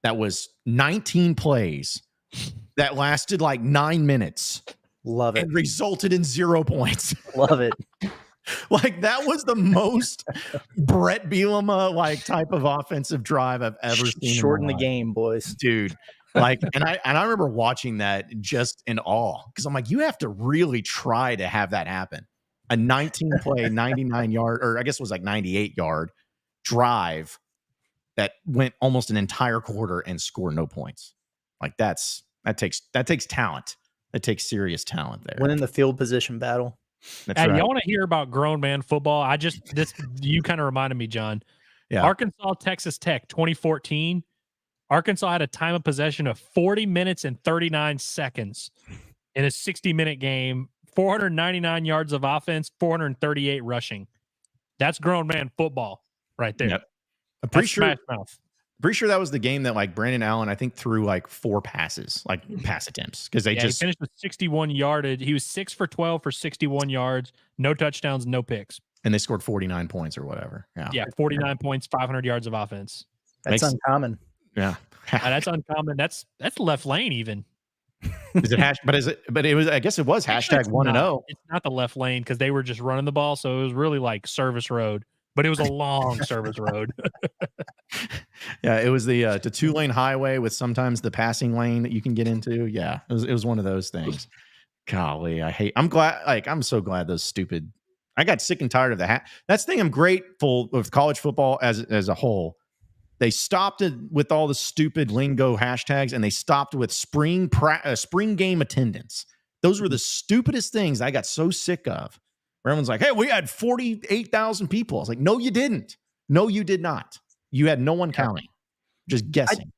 that was 19 plays that lasted like 9 minutes. Love it. And resulted in 0 points. Love it. Like that was the most Brett Bielema like type of offensive drive I've ever seen. Shorten the game, boys. Dude. Like, and I remember watching that just in awe because I'm like, you have to really try to have that happen. A 19-play, 99-yard, or I guess it was like 98-yard drive that went almost an entire quarter and scored no points. Like that takes talent. It takes serious talent there. Winning the field position battle. That's Hey, right. y'all want to hear about grown man football? You kind of reminded me, John. Yeah. Arkansas, Texas Tech, 2014. Arkansas had a time of possession of 40 minutes and 39 seconds in a 60-minute game, 499 yards of offense, 438 rushing. That's grown man football right there. Yep. I'm pretty sure that was the game that like Brandon Allen, I think, threw like 4 passes, like pass attempts, because he finished with 61 yardage. He was 6 for 12 for 61 yards, no touchdowns, no picks, and they scored 49 points or whatever. Yeah, 49 points, 500 yards of offense. That's uncommon. Yeah, that's uncommon. That's left lane even. Is it hash? But it was. I guess it was hashtag 1-0. It's not the left lane because they were just running the ball, so it was really like service road. But it was a long service road. Yeah, it was the 2-lane highway with sometimes the passing lane that you can get into. Yeah, it was one of those things. Golly, I'm so glad those stupid. I got sick and tired of the That's the thing I'm grateful with college football as a whole. They stopped it with all the stupid lingo hashtags, and they stopped with spring game attendance. Those were the stupidest things I got so sick of. Where everyone's like, hey, we had 48,000 people. I was like, no, you didn't. No, you did not. You had no one counting. Just guessing.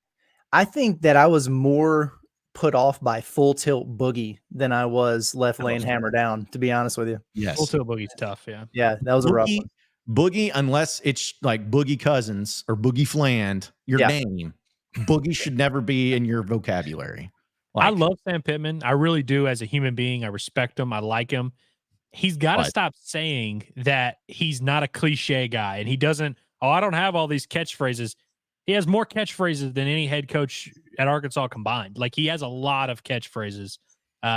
I think that I was more put off by full tilt boogie than I was left lane hammer down, to be honest with you. Yes. Full tilt boogie's tough, yeah. Yeah, that was a rough one. Boogie, unless it's like Boogie Cousins or Boogie Fland, your name, Boogie should never be in your vocabulary. I love Sam Pittman. I really do as a human being. I respect him. I like him. He's got to stop saying that he's not a cliche guy and he doesn't, I don't have all these catchphrases. He has more catchphrases than any head coach at Arkansas combined. Like he has a lot of catchphrases,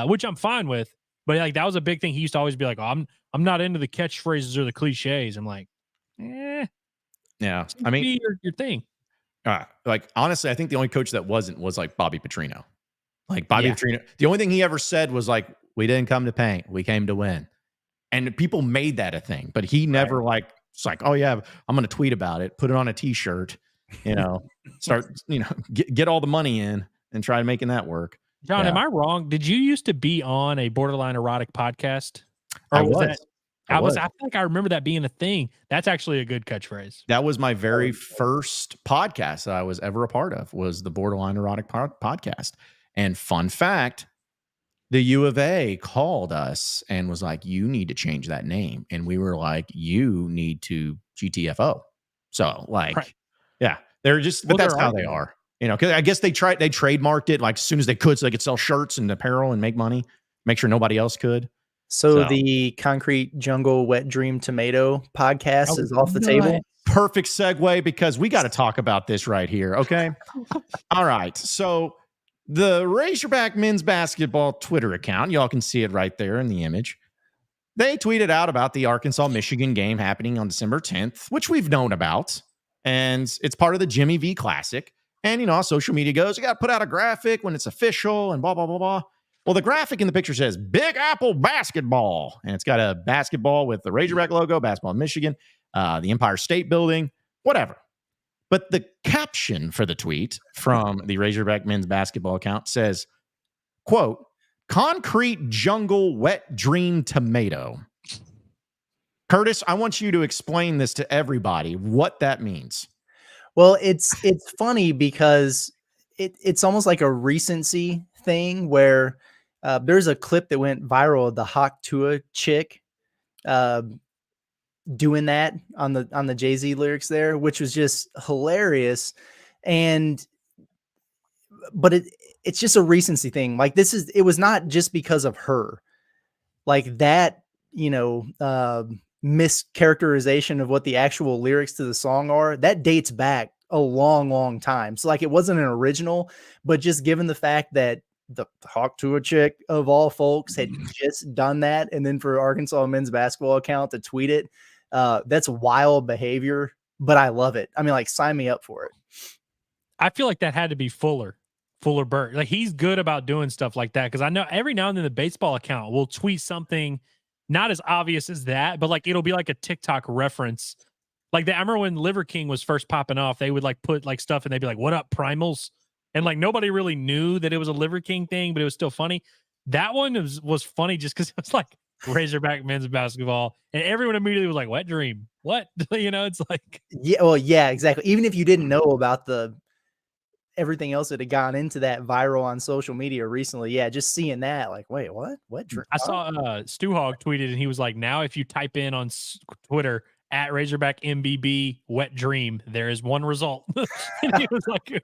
which I'm fine with. But like that was a big thing. He used to always be like, "Oh, I'm not into the catchphrases or the cliches." I'm like, yeah. I mean, your thing. Like honestly, I think the only coach that wasn't was like Bobby Petrino. Like Bobby Petrino, the only thing he ever said was like, "We didn't come to paint, we came to win," and people made that a thing. But he never it's like, "Oh yeah, I'm going to tweet about it, put it on a T-shirt, start get all the money in and try making that work." John, am I wrong? Did you used to be on a borderline erotic podcast? Or I was. I feel like I remember that being a thing. That's actually a good catchphrase. That was my very first podcast that I was ever a part of, was the Borderline Erotic podcast. And fun fact, the U of A called us and was like, "You need to change that name." And we were like, "You need to GTFO." So they're just, but that's how they are. Because I guess they trademarked it like as soon as they could so they could sell shirts and apparel and make money, make sure nobody else could. So the Concrete Jungle Wet Dream Tomato podcast is off the table. Perfect segue, because we got to talk about this right here. Okay. All right. So the Razorback men's basketball Twitter account, y'all can see it right there in the image. They tweeted out about the Arkansas-Michigan game happening on December 10th, which we've known about. And it's part of the Jimmy V Classic. And, you know, social media goes, you got to put out a graphic when it's official and blah, blah, blah, blah. Well, the graphic in the picture says Big Apple basketball. And it's got a basketball with the Razorback logo, basketball in Michigan, the Empire State Building, whatever. But the caption for the tweet from the Razorback men's basketball account says, quote, Concrete Jungle Wet Dream Tomato. Curtis, I want you to explain this to everybody, what that means. Well, it's funny because it's almost like a recency thing where there's a clip that went viral of the Hawk Tua chick doing that on the Jay-Z lyrics there, which was just hilarious. But it's just a recency thing. Like it was not just because of her, like that, you know, mischaracterization of what the actual lyrics to the song are, that dates back a long, long time. So like it wasn't an original, but just given the fact that the Hawk Tua chick of all folks had just done that, and then for Arkansas men's basketball account to tweet it, that's wild behavior, but I love it. I mean, like, sign me up for it. I feel like that had to be Fuller Burt. Like, he's good about doing stuff like that, because I know every now and then the baseball account will tweet something not as obvious as that, but like it'll be like a TikTok reference. Like I remember when Liver King was first popping off, they would like put like stuff and they'd be like, "What up, Primals?" And like nobody really knew that it was a Liver King thing, but it was still funny. That one was funny just because it was like Razorback men's basketball, and everyone immediately was like, "Wet Dream, what?" You know, it's like, yeah, well, yeah, exactly. Even if you didn't know about everything else that had gone into that viral on social media recently, yeah, just seeing that, like, wait, what? What dream? I saw Stu Hog tweeted, and he was like, "Now if you type in on Twitter at Razorback MBB Wet Dream, there is one result." And he was like,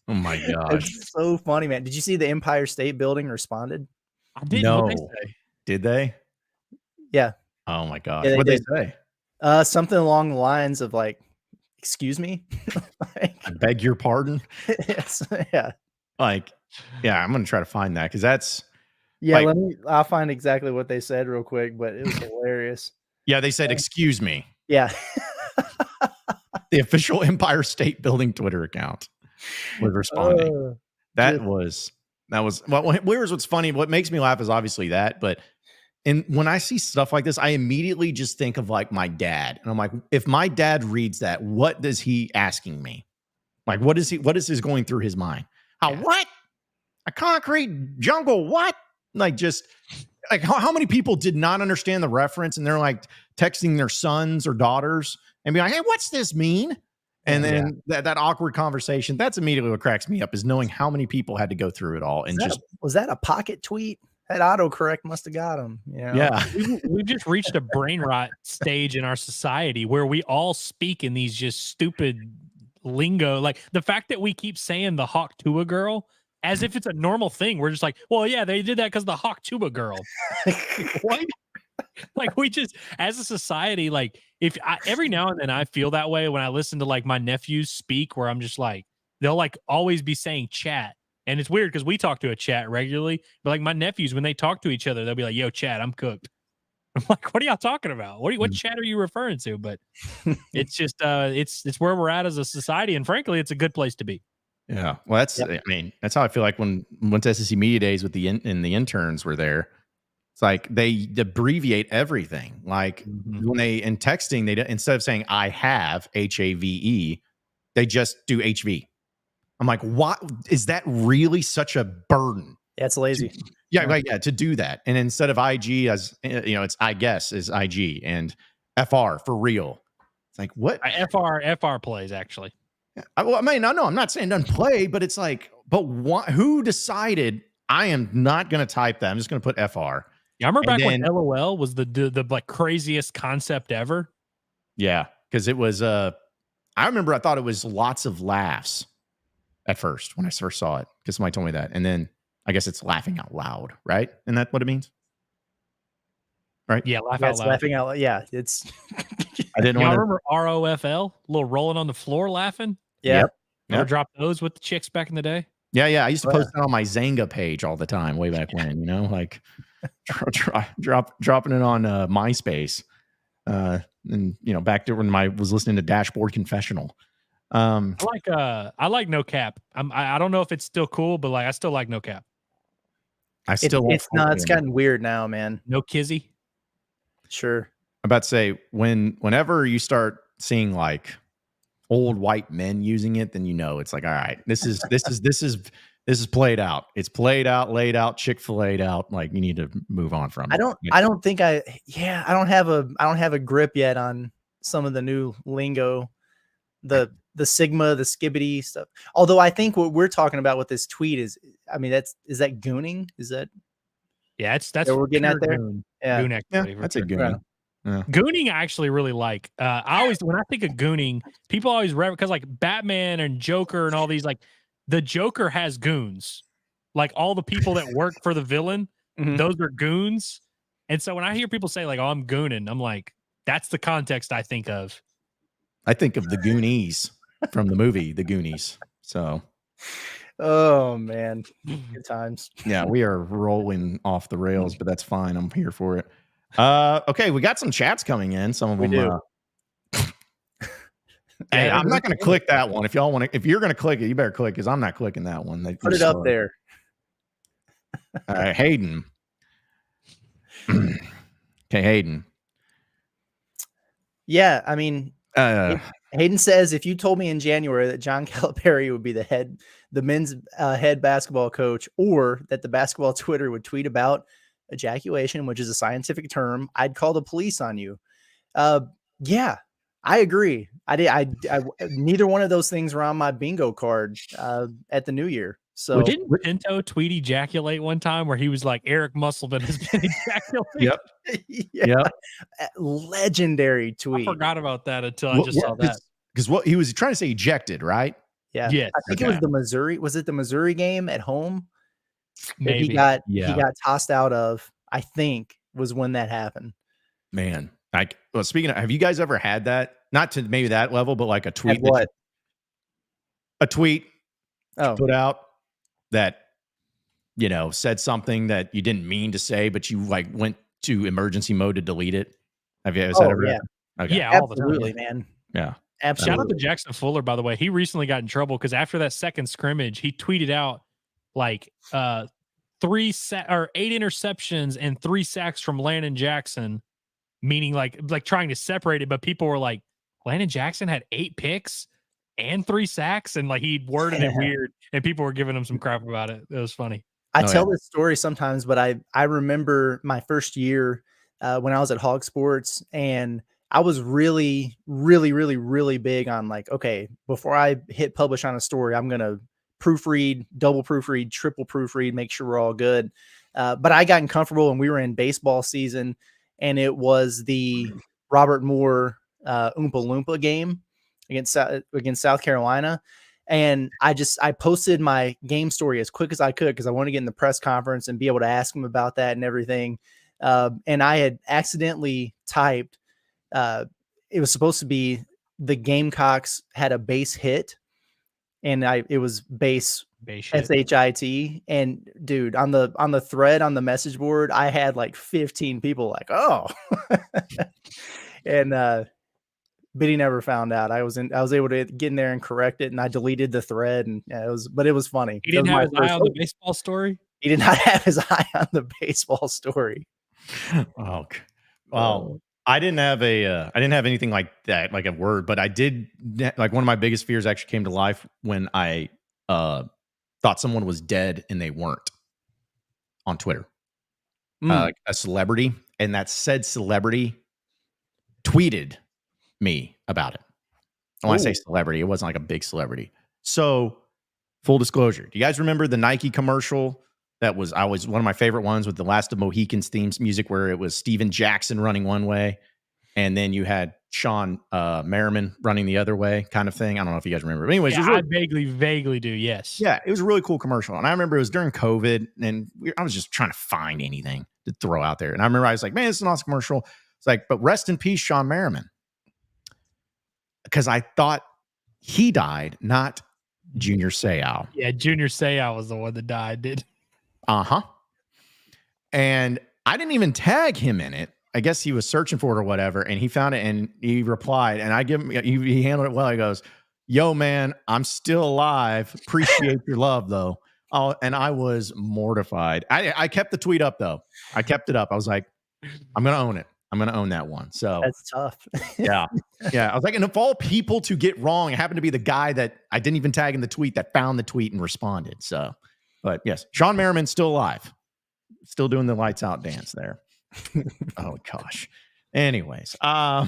"Oh my gosh, it's so funny, man!" Did you see the Empire State Building responded? I didn't. No. What'd they say? Did they? Yeah. Oh my gosh, yeah, what'd they say? Something along the lines of like, "Excuse me." Like, I beg your pardon. Yes, yeah. Like, yeah, I'm gonna try to find that, because that's yeah. like, I'll find exactly what they said real quick, but it was hilarious. Yeah, they said, "Excuse me." Yeah. The official Empire State Building Twitter account was responding. That was well, here's what's funny. What makes me laugh is obviously that, but when I see stuff like this, I immediately just think of like my dad. And I'm like, if my dad reads that, what is he asking me? Like, what is this going through his mind? What? A concrete jungle? What? Like, just like how many people did not understand the reference, and they're like texting their sons or daughters and be like, "Hey, what's this mean?" And then that awkward conversation, that's immediately what cracks me up, is knowing how many people had to go through it all. And was that a pocket tweet? That autocorrect must have got him. You know? Yeah. We've just reached a brain rot stage in our society where we all speak in these just stupid lingo. Like the fact that we keep saying the Hawk Tua girl as if it's a normal thing. We're just like, well, yeah, they did that because the Hawk Tua girl. What? Like, we just, as a society, like, every now and then I feel that way when I listen to like my nephews speak, where I'm just like, they'll like always be saying chat. And it's weird because we talk to a chat regularly, but like my nephews, when they talk to each other, they'll be like, "Yo, chat, I'm cooked." I'm like, "What are y'all talking about? What chat are you referring to?" But it's just, it's where we're at as a society. And frankly, it's a good place to be. Yeah. Well, I mean, that's how I feel like when went to SEC Media Days with the interns were there. It's like they abbreviate everything. Like when in texting, they instead of saying "I have" HAVE, they just do HV. I'm like, what is that really such a burden? Yeah, it's lazy. To do that. And instead of IG, as you know, it's I guess is IG, and FR for real. It's like, what? FR plays actually. I mean, no, I'm not saying doesn't play, but it's like, but who decided I am not going to type that? I'm just going to put FR. Yeah, I remember back when LOL was the like craziest concept ever. Yeah, because it was I remember I thought it was lots of laughs at first when I first saw it, because somebody told me that. And then I guess it's laughing out loud, right? And that's what it means? right? Yeah, laugh Yeah, out it's loud. laughing out loud. Yeah, it's I didn't Y'all want to. remember ROFL? A little rolling on the floor laughing? yeah. Yep. Ever Yep. drop those with the chicks back in the day? Yeah. I used to Oh, yeah. post that on my Zanga page all the time, way back when. You know, like dropping it on MySpace. And back to when I was listening to Dashboard Confessional. I like No Cap. I don't know if it's still cool, but like I still like No Cap. I still won't It's not. fuck It's with him. gotten weird now, man. No Kizzy. Sure. I'm about to say whenever you start seeing like old white men using it, then it's like, all right, this is played out. It's played out, laid out, Chick-fil-A'd out. Like you need to move on from it. I don't think I don't have a grip yet on some of the new lingo, the Sigma, the skibbity stuff. Although I think what we're talking about with this tweet is that gooning? Is that Yeah, that's we're getting pure at there? goon. Yeah. Goon Yeah, activity. that's a sure. good. Yeah. Gooning I actually really like. I always when I think of gooning, people always because like Batman and Joker and all these, like the Joker has goons. Like all the people that work for the villain, Mhm. those are goons. And so when I hear people say like, "Oh, I'm gooning," I'm like, that's the context I think of. I think of the Goonies from the movie The Goonies. So Oh man, good times. yeah, we are rolling off the rails, but that's fine. I'm here for it. Okay, we got some chats coming in. Some of We them. Hey, I'm not going to click that one. If y'all want to, if you're going to click it, you better click because I'm not clicking that one. Put it up there. All right, Hayden. Okay, Hayden. Yeah, I mean, Hayden says if you told me in January that John Calipari would be the men's head basketball coach, or that the basketball Twitter would tweet about ejaculation, which is a scientific term, I'd call the police on you. Yeah, I agree. I neither one of those things were on my bingo card at the New Year. So Well, didn't Pinto tweet ejaculate one time where he was like, Eric Musselman has been ejaculating? Yep. yeah, legendary tweet. I forgot about that until I just saw that. Because what he was trying to say ejected, right? Yeah. Yes. I think it was the Missouri. Was it the Missouri game at home? Maybe. He got tossed out of, I think, was when that happened. Man. Speaking of, have you guys ever had that? Not to maybe that level, but like a tweet. A tweet put out that, said something that you didn't mean to say, but you like went to emergency mode to delete it. Has that ever happened? Okay. Yeah, all the time. Absolutely, man. Yeah. Absolutely. Shout out to Jackson Fuller, by the way. He recently got in trouble because after that second scrimmage, he tweeted out like 8 interceptions and 3 sacks from Landon Jackson, meaning like trying to separate it. But people were like, Landon Jackson had 8 picks and 3 sacks, and like he worded it weird, and people were giving him some crap about it. It was funny. I tell this story sometimes, but I remember my first year when I was at Hog Sports, and I was really, really, really, really big on like, okay, before I hit publish on a story, I'm going to proofread, double proofread, triple proofread, make sure we're all good. But I got comfortable, and we were in baseball season, and it was the Robert Moore Oompa Loompa game against South Carolina. And I posted my game story as quick as I could because I wanted to get in the press conference and be able to ask him about that and everything. And I had accidentally typed, it was supposed to be the Gamecocks had a base hit, and it was base SHIT. And dude, on the thread on the message board, I had like 15 people like, oh, and but he never found out. I was able to get in there and correct it, and I deleted the thread, and it was funny. He didn't have his eye on the baseball story. He did not have his eye on the baseball story. Oh, well, I didn't have anything like that, like a word, but I did. Like one of my biggest fears actually came to life when I thought someone was dead and they weren't on Twitter. Like a celebrity, and that said celebrity tweeted me about it. And when I say celebrity, it wasn't like a big celebrity. So, full disclosure, do you guys remember the Nike commercial that was one of my favorite ones with the Last of Mohicans themes music, where it was Steven Jackson running one way and then you had Sean Merriman running the other way, kind of thing. I don't know if you guys remember. But anyways, Yeah, I vaguely do. Yes. yeah, it was a really cool commercial. And I remember it was during COVID, and I was just trying to find anything to throw out there. And I remember I was like, man, this is an awesome commercial. It's like, but rest in peace, Sean Merriman. Because I thought he died, not Junior Seau. Yeah, Junior Seau was the one that died, did. Uh-huh. And I didn't even tag him in it. I guess he was searching for it or whatever, and he found it, and he replied, and I give him, he handled it well. He goes, yo, man, I'm still alive. Appreciate your love, though. Oh, and I was mortified. I kept the tweet up, though. I kept it up. I was like, I'm going to own it. I'm going to own that one. So That's tough. yeah. Yeah. I was like, and of all people to get wrong, it happened to be the guy that I didn't even tag in the tweet that found the tweet and responded. So, but yes, Sean Merriman's still alive. Still doing the lights out dance there. Oh gosh. Anyways, all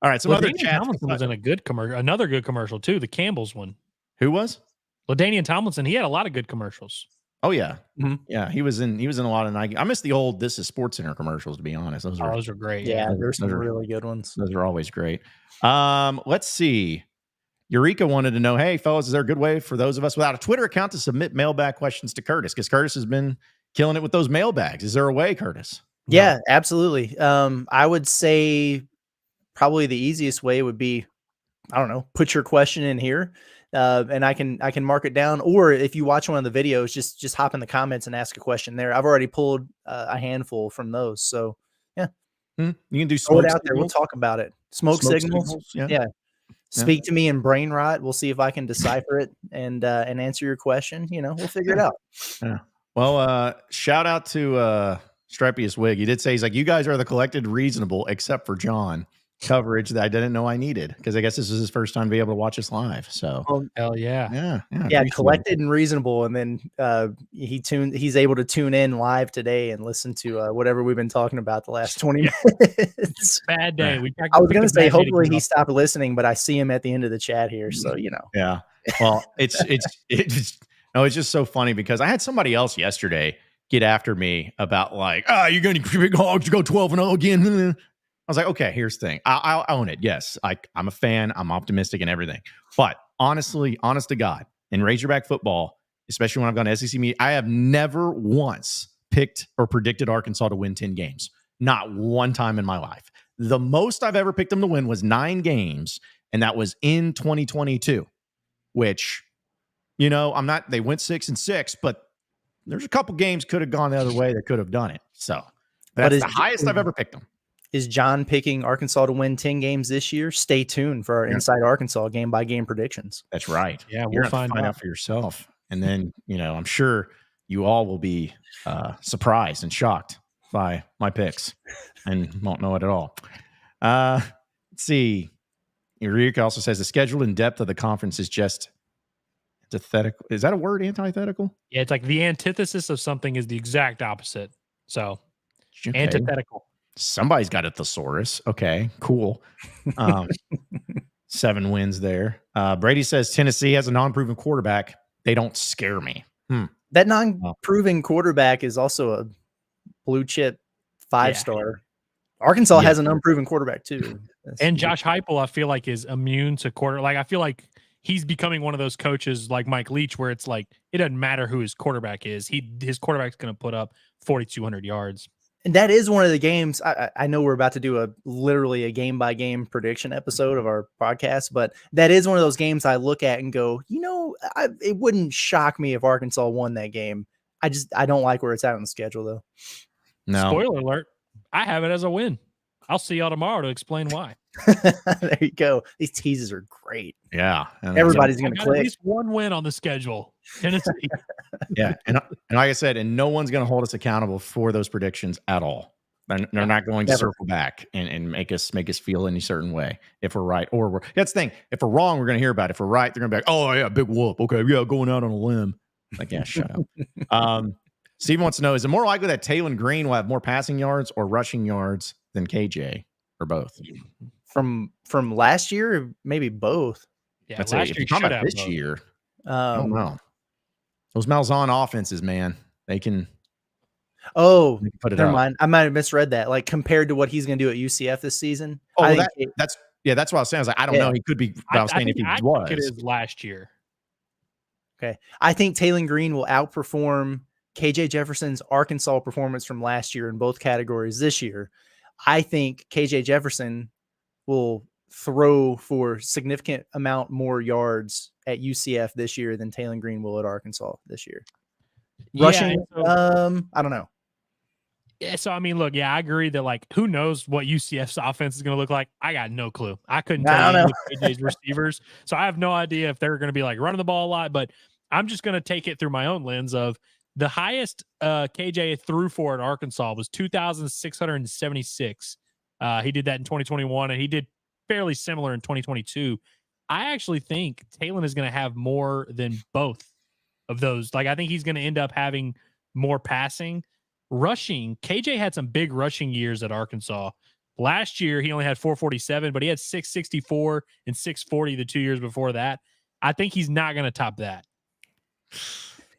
right. Some other LaDainian Tomlinson was in a good commercial, another good commercial too. The Campbell's one. Who was? LaDainian Tomlinson. He had a lot of good commercials. Oh yeah, Mhm. yeah. He was in a lot of night. I miss the old This Is Sports Center commercials. To be honest, those Those are great. Yeah, there's some those are- really good ones. Those are always great. Let's see. Eureka wanted to know, hey, fellas, is there a good way for those of us without a Twitter account to submit mailbag questions to Curtis? Because Curtis has been killing it with those mailbags. Is there a way, Curtis? Yeah, absolutely. I would say probably the easiest way would be, I don't know, put your question in here, and I can mark it down. Or if you watch one of the videos, just hop in the comments and ask a question there. I've already pulled a handful from those, so You can do throw smoke it out there. We'll signals. talk about it. Smoke signals. Yeah. Yeah. Speak to me in brain rot. We'll see if I can decipher it and answer your question. We'll figure it out. Yeah. Well, shout out to Strepius Wig. He did say, he's like, you guys are the collected reasonable, except for John. Coverage that I didn't know I needed, because I guess this is his first time to be able to watch us live. So Hell yeah. yeah, Yeah, collected and reasonable, and then he's able to tune in live today and listen to whatever we've been talking about the last 20 minutes. Bad day. I was gonna say hopefully he stopped listening, but I see him at the end of the chat here, so Yeah. Well, it's just so funny because I had somebody else yesterday get after me about like, you're going to big Hogs to go 12-0 again. I was like, okay, here's the thing. I'll own it. Yes, I'm a fan. I'm optimistic and everything. But honestly, honest to God, in Razorback football, especially when I've gone to SEC media, I have never once picked or predicted Arkansas to win 10 games. Not one time in my life. The most I've ever picked them to win was 9 games, and that was in 2022, which, they went 6-6, but there's a couple games could have gone the other way that could have done it. So that's the highest I've ever picked them. Is John picking Arkansas to win 10 games this year? Stay tuned for our Inside Arkansas game-by-game predictions. That's right. Yeah, You're we'll gonna find out for yourself. And then, I'm sure you all will be surprised and shocked by my picks and won't know it at all. Let's see. Eureka also says the schedule and depth of the conference is just antithetical. Is that a word, antithetical? Yeah, it's like the antithesis of something is the exact opposite. So Okay. antithetical. Somebody's got a thesaurus. Okay, cool. 7 wins there. Brady says Tennessee has a non-proven quarterback. They don't scare me. That non-proven quarterback is also a blue chip 5-star. Arkansas has an unproven quarterback too. And Josh Heupel, I feel like, is immune to quarter. Like, I feel like he's becoming one of those coaches like Mike Leach, where it's like, it doesn't matter who his quarterback is. His quarterback's going to put up 4,200 yards. And that is one of the games. I know we're about to do literally a game-by-game prediction episode of our podcast, but that is one of those games I look at and go, it wouldn't shock me if Arkansas won that game. I don't like where it's at on the schedule, though. No. Spoiler alert. I have it as a win. I'll see y'all tomorrow to explain why. There you go. These teases are great. Yeah. And Everybody's going to At click. least one win on the schedule. Tennessee. Yeah. And like I said, and no one's going to hold us accountable for those predictions at all. They're not going to circle back and make us feel any certain way if we're right or that's the thing. If we're wrong, we're going to hear about it. If we're right, they're going to be like, oh yeah, big whoop. Okay. Yeah. Going out on a limb. Like, yeah, shut up. Steve wants to know, is it more likely that Taylon Green will have more passing yards or rushing yards than KJ, or both? From last year, maybe both. Yeah, That's last if year you're talking should about have this both. year. I don't know. Those Malzahn offenses, man, they can. Oh, We can put it never up. mind. I might have misread that. Like compared to what he's going to do at UCF this season. Oh, I well, think that's what I was saying. I was like, I don't know. He could be. But I was saying if he I was, think it is last year. okay. I think Taylon Green will outperform KJ Jefferson's Arkansas performance from last year in both categories this year. I think KJ Jefferson will throw for significant amount more yards at UCF this year than Taylon Green will at Arkansas this year. Rushing, I don't know. Yeah, so I mean, look, I agree that like who knows what UCF's offense is going to look like. I got no clue. I couldn't tell you KJ's receivers, so I have no idea if they're going to be like running the ball a lot. But I'm just going to take it through my own lens of the highest KJ threw for at Arkansas was 2,676. He did that in 2021, and he did fairly similar in 2022. I actually think Taylon is going to have more than both of those. Like I think he's going to end up having more passing. Rushing, KJ had some big rushing years at Arkansas. Last year, he only had 447, but he had 664 and 640 the 2 years before that. I think he's not going to top that.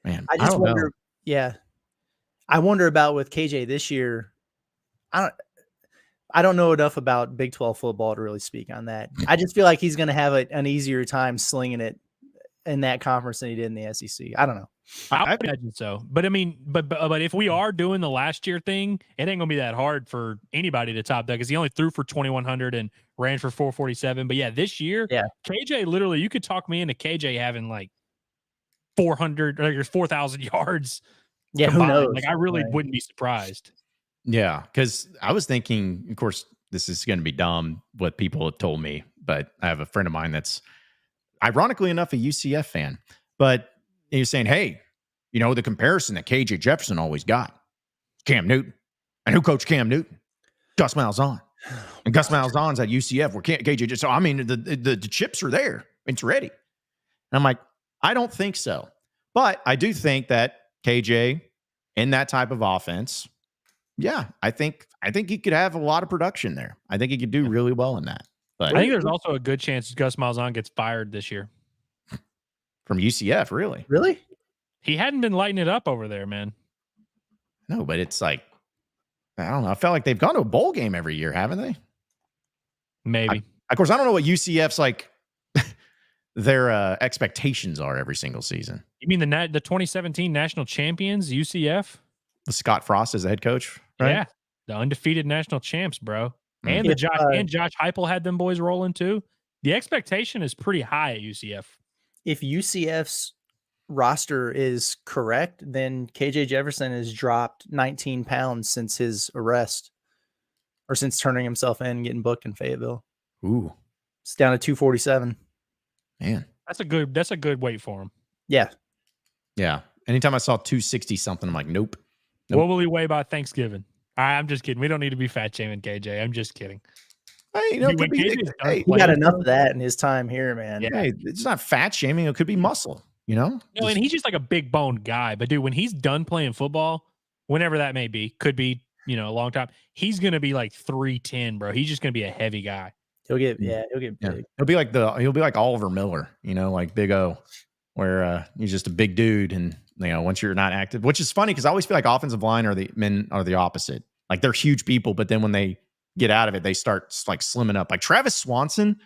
Man, I just wonder. Yeah, I wonder about with KJ this year. I don't know enough about Big 12 football to really speak on that. I just feel like he's going to have an easier time slinging it in that conference than he did in the SEC. I don't know. I imagine so. But I mean, but if we are doing the last year thing, it ain't gonna be that hard for anybody to top that because he only threw for 2,100 and ran for 447. But this year, KJ literally, you could talk me into KJ having like 400 or 4,000 yards. Yeah, combined. who knows? Like I really wouldn't be surprised. Yeah, because I was thinking, of course, this is going to be dumb what people have told me, but I have a friend of mine that's ironically enough a UCF fan, but he's saying, hey, you know, the comparison that KJ Jefferson always got, Cam Newton. And who coached Cam Newton? Gus Malzahn. And Gus Malzahn's at UCF where KJ just, so I mean, the chips are there. It's ready. And I'm like, I don't think so. But I do think that KJ in that type of offense, I think he could have a lot of production there. I think he could do really well in that. But I think there's also a good chance Gus Malzahn gets fired this year. From UCF, really? Really? He hadn't been lighting it up over there, man. No, but it's like, I don't know. I felt like they've gone to a bowl game every year, haven't they? Maybe. Of course, I don't know what UCF's like their expectations are every single season. You mean the 2017 national champions, UCF? With Scott Frost as the head coach, right? Yeah. The undefeated national champs, bro. And Josh Heupel had them boys rolling too. The expectation is pretty high at UCF. If UCF's roster is correct, then KJ Jefferson has dropped 19 pounds since his arrest or since turning himself in and getting booked in Fayetteville. Ooh. It's down to 247. Man. That's a good weight for him. Yeah. Yeah. Anytime I saw 260 something, I'm like, nope. What will he weigh by Thanksgiving? I'm just kidding. We don't need to be fat shaming KJ. I'm just kidding. Hey, he got enough of that in his time here, man. Yeah, hey, it's not fat shaming. It could be muscle, you know? No, and he's just like a big boned guy. But dude, when he's done playing football, whenever that may be, could be, a long time, he's gonna be like 310, bro. He's just gonna be a heavy guy. He'll get big. He'll be like Oliver Miller, like Big O, where he's just a big dude, and once you're not active, which is funny because I always feel like offensive line are the opposite. Like they're huge people, but then when they get out of it, they start like slimming up. Like Travis Swanson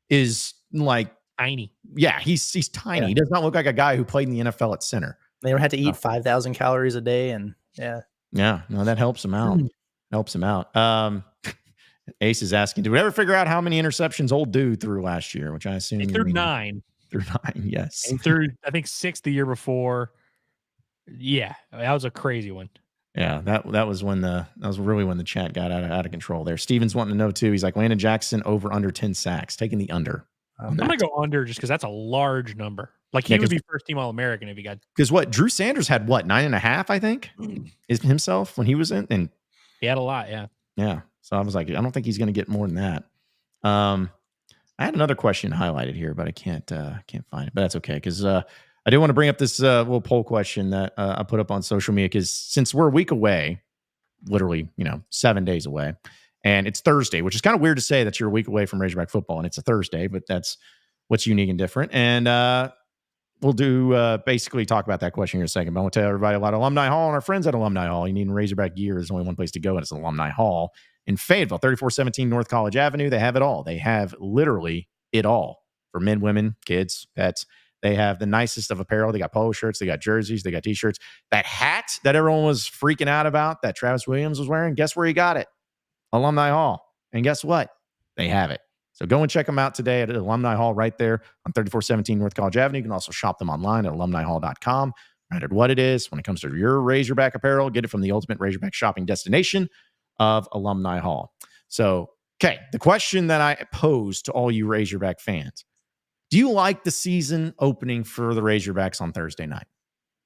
is like tiny. Yeah, he's tiny. Yeah. He does not look like a guy who played in the NFL at center. They don't have to eat 5,000 calories a day, and no, that helps him out. Helps him out. Ace is asking, did we ever figure out how many interceptions old dude threw last year? Which I assume he threw 9. Through 9, yes. He threw, I think, 6 the year before. Yeah, that was a crazy one. Yeah, that was really when the chat got out of control there. Steven's wanting to know too. He's like, Landon Jackson over under 10 sacks, taking the under. I'm gonna go under just because that's a large number. Like he would be first team All-American if he got. Because Drew Sanders had 9.5, I think, is himself when he was in, and he had a lot. Yeah. So I was like, I don't think he's gonna get more than that. I had another question highlighted here, but I can't find it. But that's okay because I do want to bring up this little poll question that I put up on social media because since we're a week away, literally 7 days away, and it's Thursday, which is kind of weird to say that you're a week away from Razorback football and it's a Thursday, but that's what's unique and different. And we'll do basically talk about that question here in a second. But I want to tell everybody about Alumni Hall and our friends at Alumni Hall. You need Razorback gear. There's only one place to go, and it's Alumni Hall in Fayetteville, 3417 North College Avenue. They have it all. They have literally it all for men, women, kids, pets. They have the nicest of apparel. They got polo shirts. They got jerseys. They got T-shirts. That hat that everyone was freaking out about that Travis Williams was wearing, guess where he got it? Alumni Hall. And guess what? They have it. So go and check them out today at Alumni Hall right there on 3417 North College Avenue. You can also shop them online at alumnihall.com. No matter what it is, when it comes to your Razorback apparel, get it from the ultimate Razorback shopping destination of Alumni Hall. So, okay, the question that I posed to all you Razorback fans, do you like the season opening for the Razorbacks on Thursday night?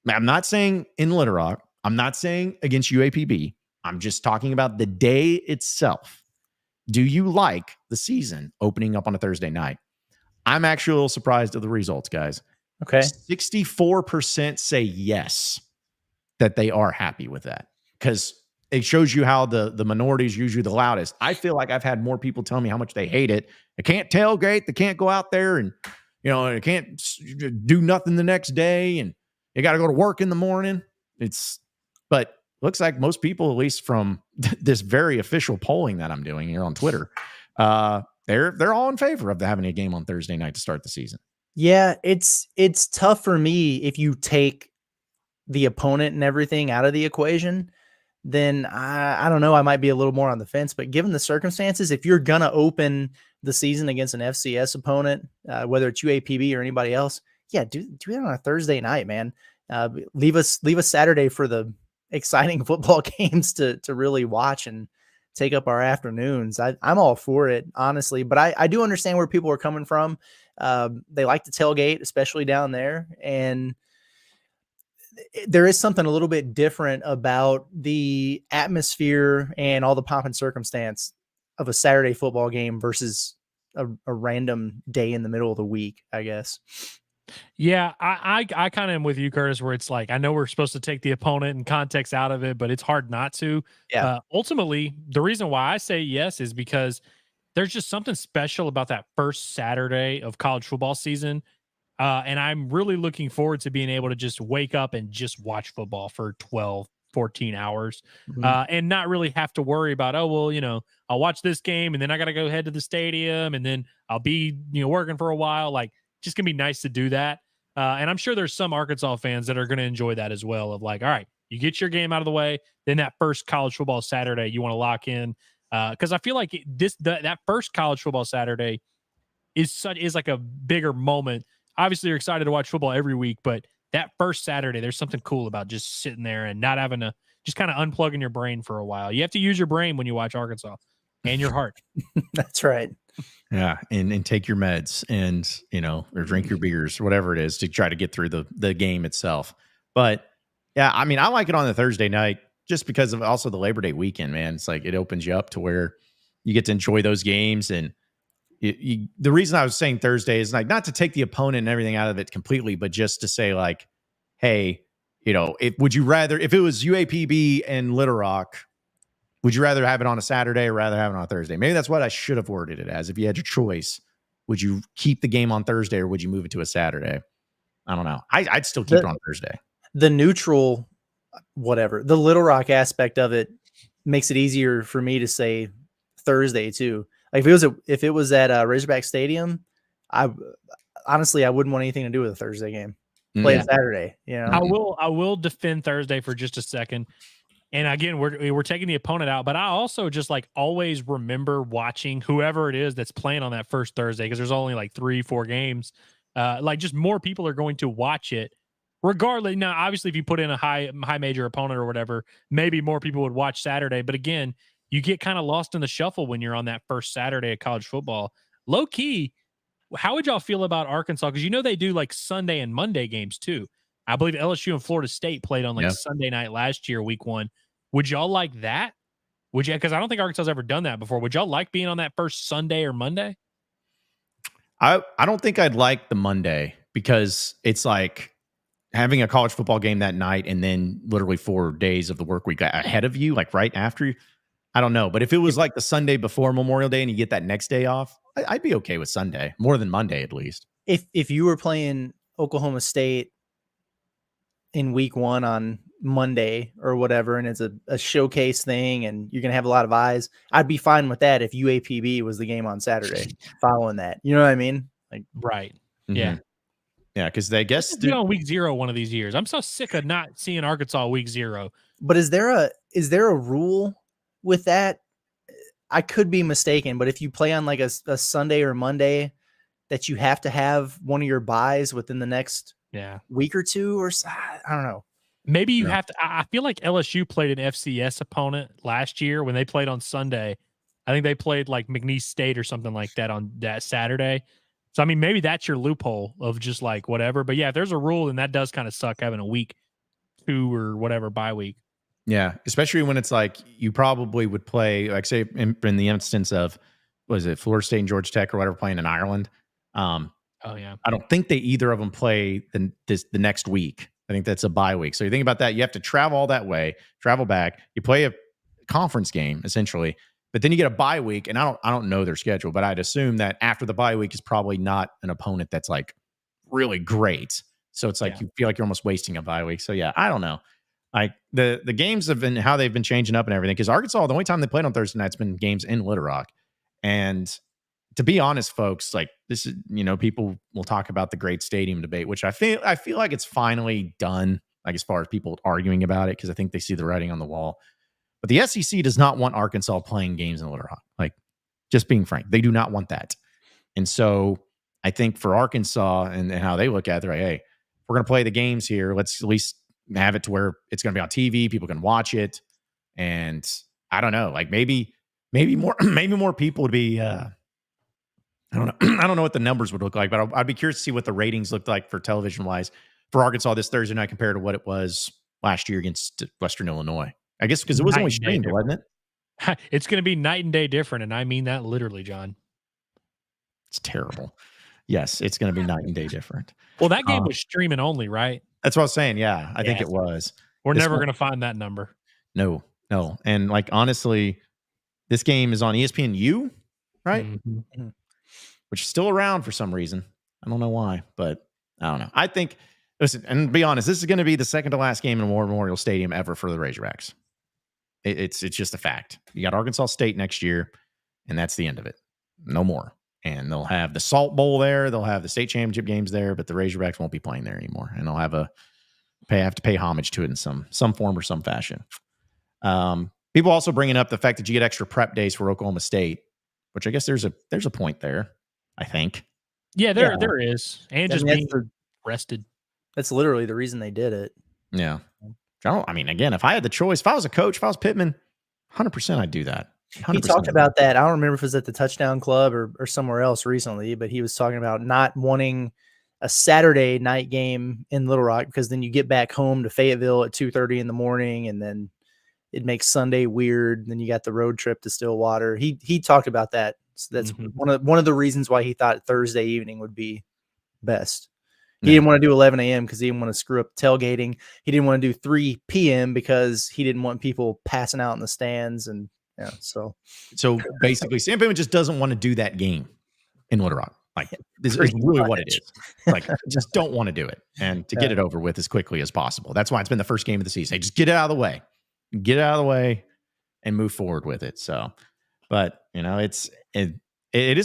I'm not saying in Little Rock. I'm not saying against UAPB. I'm just talking about the day itself. Do you like the season opening up on a Thursday night? I'm actually a little surprised at the results, guys. Okay. 64% say yes, that they are happy with that, because it shows you how the minority is usually the loudest. I feel like I've had more people tell me how much they hate it. They can't tailgate. They can't go out there and, they can't do nothing the next day. And you got to go to work in the morning. But looks like most people, at least from this very official polling that I'm doing here on Twitter, they're all in favor of having a game on Thursday night to start the season. Yeah, it's tough for me if you take the opponent and everything out of the equation. Then I don't know. I might be a little more on the fence, but given the circumstances, if you're gonna open the season against an FCS opponent, whether it's UAPB or anybody else, yeah, do that on a Thursday night, man. Leave us Saturday for the exciting football games to really watch and take up our afternoons. I'm all for it, honestly, but I do understand where people are coming from. They like to tailgate, especially down there, and there is something a little bit different about the atmosphere and all the pomp and circumstance of a Saturday football game versus a random day in the middle of the week, I guess. Yeah, I kind of am with you, Curtis, where it's like, I know we're supposed to take the opponent and context out of it, but it's hard not to. Yeah. Ultimately, the reason why I say yes is because there's just something special about that first Saturday of college football season. And I'm really looking forward to being able to just wake up and just watch football for 12, 14 hours and not really have to worry about, I'll watch this game and then I got to go head to the stadium and then I'll be, working for a while. Like, just gonna be nice to do that. And I'm sure there's some Arkansas fans that are going to enjoy that as well, of like, all right, you get your game out of the way. Then that first college football Saturday, you want to lock in. Because I feel like that first college football Saturday is like a bigger moment. Obviously, you're excited to watch football every week, but that first Saturday, there's something cool about just sitting there and not having to just kind of unplugging your brain for a while. You have to use your brain when you watch Arkansas and your heart. That's right. Yeah, and take your meds and, or drink your beers, whatever it is, to try to get through the game itself. But yeah, I mean, I like it on the Thursday night just because of also the Labor Day weekend, man. It's like it opens you up to where you get to enjoy those games. And the reason I was saying Thursday is like not to take the opponent and everything out of it completely, but just to say like, hey, would you rather, if it was UAPB and Little Rock, would you rather have it on a Saturday or rather have it on a Thursday? Maybe that's what I should have worded it as. If you had your choice, would you keep the game on Thursday or would you move it to a Saturday? I don't know. I'd still keep it on Thursday. The neutral, whatever, the Little Rock aspect of it makes it easier for me to say Thursday too. Like if it was at Razorback Stadium, I wouldn't want anything to do with a Thursday game. Play it Saturday. I will defend Thursday for just a second. And again, we're taking the opponent out, but I also just like always remember watching whoever it is that's playing on that first Thursday, because there's only like 3-4 games. Like just more people are going to watch it regardless. Now, obviously, if you put in a high major opponent or whatever, maybe more people would watch Saturday. But again, you get kind of lost in the shuffle when you're on that first Saturday of college football. Low key, how would y'all feel about Arkansas? Because they do like Sunday and Monday games too. I believe LSU and Florida State played on Sunday night last year, week 1. Would y'all like that? Would you? Because I don't think Arkansas has ever done that before. Would y'all like being on that first Sunday or Monday? I don't think I'd like the Monday, because it's like having a college football game that night and then literally 4 days of the work week ahead of you, like right after you. I don't know. But if it was like the Sunday before Memorial Day and you get that next day off, I'd be okay with Sunday more than Monday, at least. If you were playing Oklahoma State in week 1 on Monday or whatever, and it's a showcase thing and you're going to have a lot of eyes, I'd be fine with that if UAPB was the game on Saturday following that. You know what I mean? Like, right. Mhm. Yeah. Yeah, because they guess on week 0 one of these years. I'm so sick of not seeing Arkansas week 0. But is there a rule with that? I could be mistaken, but if you play on like a Sunday or Monday, that you have to have one of your buys within the next week or two, or I don't know. Maybe you have to. I feel like LSU played an FCS opponent last year when they played on Sunday. I think they played like McNeese State or something like that on that Saturday. So, I mean, maybe that's your loophole of just like whatever. But yeah, if there's a rule, then that does kind of suck having a week 2 or whatever bye week. Yeah, especially when it's like you probably would play, like say in the instance of, was it Florida State and Georgia Tech or whatever playing in Ireland? Oh yeah, I don't think they either of them play the next week. I think that's a bye week. So you think about that, you have to travel all that way, travel back. You play a conference game essentially, but then you get a bye week, and I don't know their schedule, but I'd assume that after the bye week is probably not an opponent that's like really great. So it's like you feel like you're almost wasting a bye week. So yeah, I don't know. Like the games have been how they've been changing up and everything. Because Arkansas, the only time they played on Thursday night's been games in Little Rock. And to be honest, folks, like this is, people will talk about the great stadium debate, which I feel like it's finally done. Like as far as people arguing about it, because I think they see the writing on the wall. But the SEC does not want Arkansas playing games in Little Rock. Like, just being frank, they do not want that. And so I think for Arkansas and how they look at it, they're like, hey, if we're going to play the games here, let's at least have it to where it's going to be on TV, people can watch it. And I don't know, like maybe more people would be, I don't know. I don't know what the numbers would look like, but I'd be curious to see what the ratings looked like for television wise for Arkansas this Thursday night compared to what it was last year against Western Illinois. I guess because it was only streamed, wasn't it? It's going to be night and day different. And I mean that literally, John. It's terrible. Yes, it's going to be night and day different. Well, that game was streaming only, right? That's what I was saying. Yeah, I think it was. We're never going to find that number. No. And like, honestly, this game is on ESPNU, right? Mm-hmm. Which is still around for some reason. I don't know why, but I don't know. I think, listen, and to be honest, this is going to be the second to last game in War Memorial Stadium ever for the Razorbacks. It's just a fact. You got Arkansas State next year, and that's the end of it. No more. And they'll have the Salt Bowl there. They'll have the state championship games there, but the Razorbacks won't be playing there anymore. And they'll have to pay homage to it in some form or some fashion. People also bringing up the fact that you get extra prep days for Oklahoma State, which I guess there's a point there, I think. Yeah, there is. And just being rested. That's literally the reason they did it. Yeah. I mean, again, if I had the choice, if I was a coach, if I was Pittman, 100% I'd do that. 100%. He talked about that. I don't remember if it was at the Touchdown Club or somewhere else recently, but he was talking about not wanting a Saturday night game in Little Rock because then you get back home to Fayetteville at 2:30 in the morning, and then it makes Sunday weird. Then you got the road trip to Stillwater. He talked about that. So that's one of the reasons why he thought Thursday evening would be best. He didn't want to do 11 a.m. because he didn't want to screw up tailgating. He didn't want to do 3 p.m. because he didn't want people passing out in the stands. And yeah, so basically, Sam Pittman just doesn't want to do that game in Little Rock. Like, this is really what it is. Like, just don't want to do it and to get it over with as quickly as possible. That's why it's been the first game of the season. Hey, just get it out of the way. Get it out of the way and move forward with it. So, but it is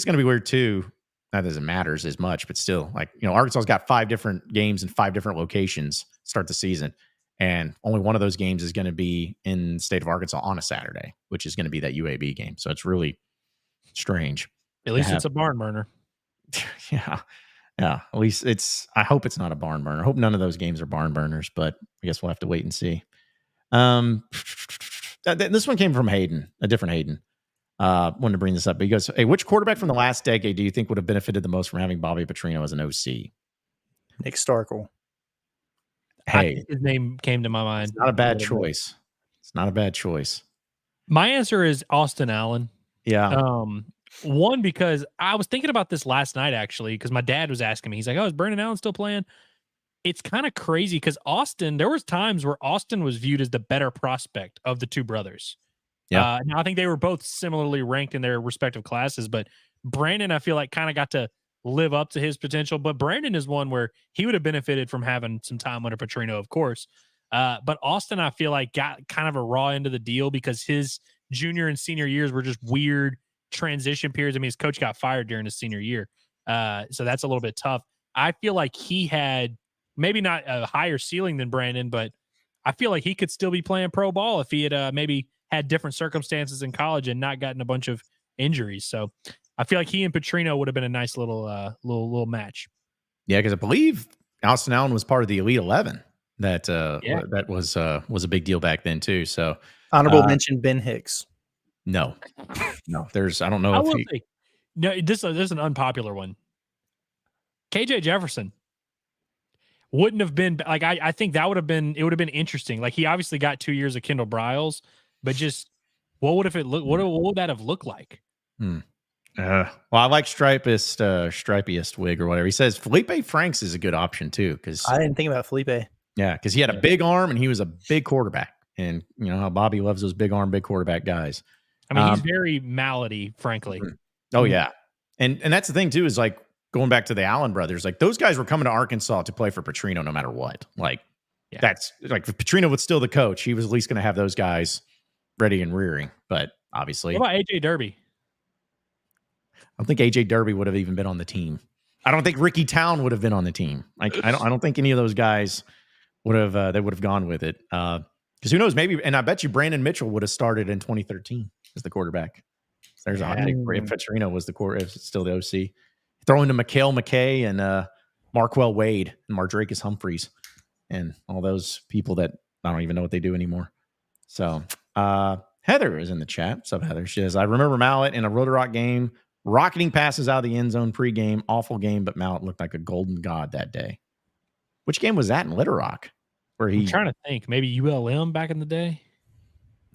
going to be weird too. Not that it matters as much, but still, like, Arkansas's got 5 different games in 5 different locations to start the season. And only one of those games is going to be in the state of Arkansas on a Saturday, which is going to be that UAB game. So it's really strange. At least it's a barn burner. Yeah. At least I hope it's not a barn burner. I hope none of those games are barn burners, but I guess we'll have to wait and see. This one came from Hayden, a different Hayden. Wanted to bring this up. But he goes, hey, which quarterback from the last decade do you think would have benefited the most from having Bobby Petrino as an OC? Nick Starkel. Hey, his name came to my mind. It's not a bad choice. It's not a bad choice. My answer is Austin Allen. Yeah. One, because I was thinking about this last night, actually, because my dad was asking me. He's like, oh, is Brandon Allen still playing? It's kind of crazy because there was times where Austin was viewed as the better prospect of the two brothers. Yeah. Now I think they were both similarly ranked in their respective classes, but Brandon, I feel like, kind of got to live up to his potential. But Brandon is one where he would have benefited from having some time under Petrino, of course. But Austin, I feel like, got kind of a raw end of the deal because his junior and senior years were just weird transition periods. I mean, his coach got fired during his senior year. So that's a little bit tough. I feel like he had maybe not a higher ceiling than Brandon, but I feel like he could still be playing pro ball if he had maybe had different circumstances in college and not gotten a bunch of injuries. So I feel like he and Petrino would have been a nice little match. Yeah, because I believe Austin Allen was part of the Elite 11. That was a big deal back then too. So honorable mention Ben Hicks. No. There's I don't know. This is an unpopular one. KJ Jefferson wouldn't have been like I think it would have been interesting. Like he obviously got 2 years of Kendall Briles, but just what would that have looked like? Well, I like stripiest wig or whatever. He says Felipe Franks is a good option too because I didn't think about Felipe. Yeah, because he had a big arm and he was a big quarterback, and you know how Bobby loves those big arm, big quarterback guys. I mean, he's very Malady, frankly. Oh yeah, and that's the thing too is like going back to the Allen brothers, like those guys were coming to Arkansas to play for Petrino no matter what. Like that's like if Petrino was still the coach, he was at least going to have those guys ready and rearing. But obviously, what about AJ Derby? I don't think AJ Derby would have even been on the team. I don't think Ricky Town would have been on the team. Like I don't think any of those guys would have gone with it. Because who knows? Maybe, and I bet you Brandon Mitchell would have started in 2013 as the quarterback. So there's a hot take for you. If Petrino was the if it's still the OC. Throw into Mikhail McKay and Marquell Wade and Mardrakus Humphreys and all those people that I don't even know what they do anymore. So Heather is in the chat. What's up, Heather? She says, I remember Mallett in a Rotor Rock game, rocketing passes out of the end zone pregame. Awful game, but Mallett looked like a golden god that day. Which game was that in Little Rock? I'm trying to think. Maybe ULM back in the day?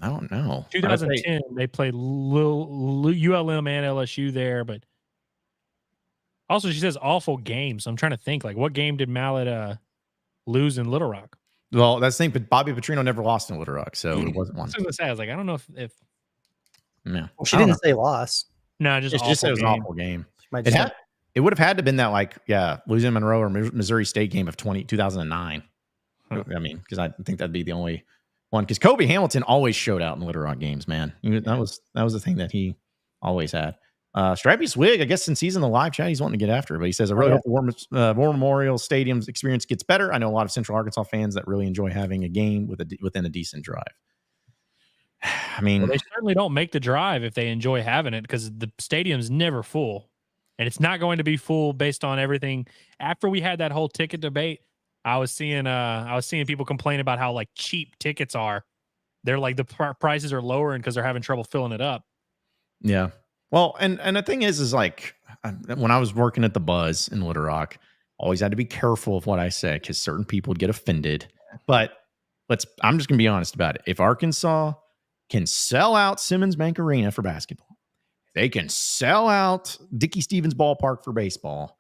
I don't know. 2010, they played ULM and LSU there, but also she says awful games. So I'm trying to think, like, what game did Mallett lose in Little Rock? Well, that's the thing, but Bobby Petrino never lost in Little Rock, so it wasn't one. I was like, I don't know if no. Well, she didn't say loss. No, just it was an awful game. It would have had to have been that, like, losing Monroe or Missouri State game of 2009. I mean, because I think that'd be the only one. Because Kobe Hamilton always showed out in Little Rock games, man. That was the thing that he always had. Stripey Swig, I guess since he's in the live chat, he's wanting to get after it. But he says, I really hope the War Memorial Stadium's experience gets better. I know a lot of Central Arkansas fans that really enjoy having a game within a decent drive. I mean, they certainly don't make the drive if they enjoy having it because the stadium's never full. And it's not going to be full based on everything. After we had that whole ticket debate, I was seeing people complain about how like cheap tickets are. They're like the prices are lowering because they're having trouble filling it up. Yeah. Well, and the thing is like when I was working at the Buzz in Little Rock, always had to be careful of what I said because certain people would get offended. But I'm just gonna be honest about it. If Arkansas can sell out Simmons Bank Arena for basketball, they can sell out Dickey Stevens Ballpark for baseball.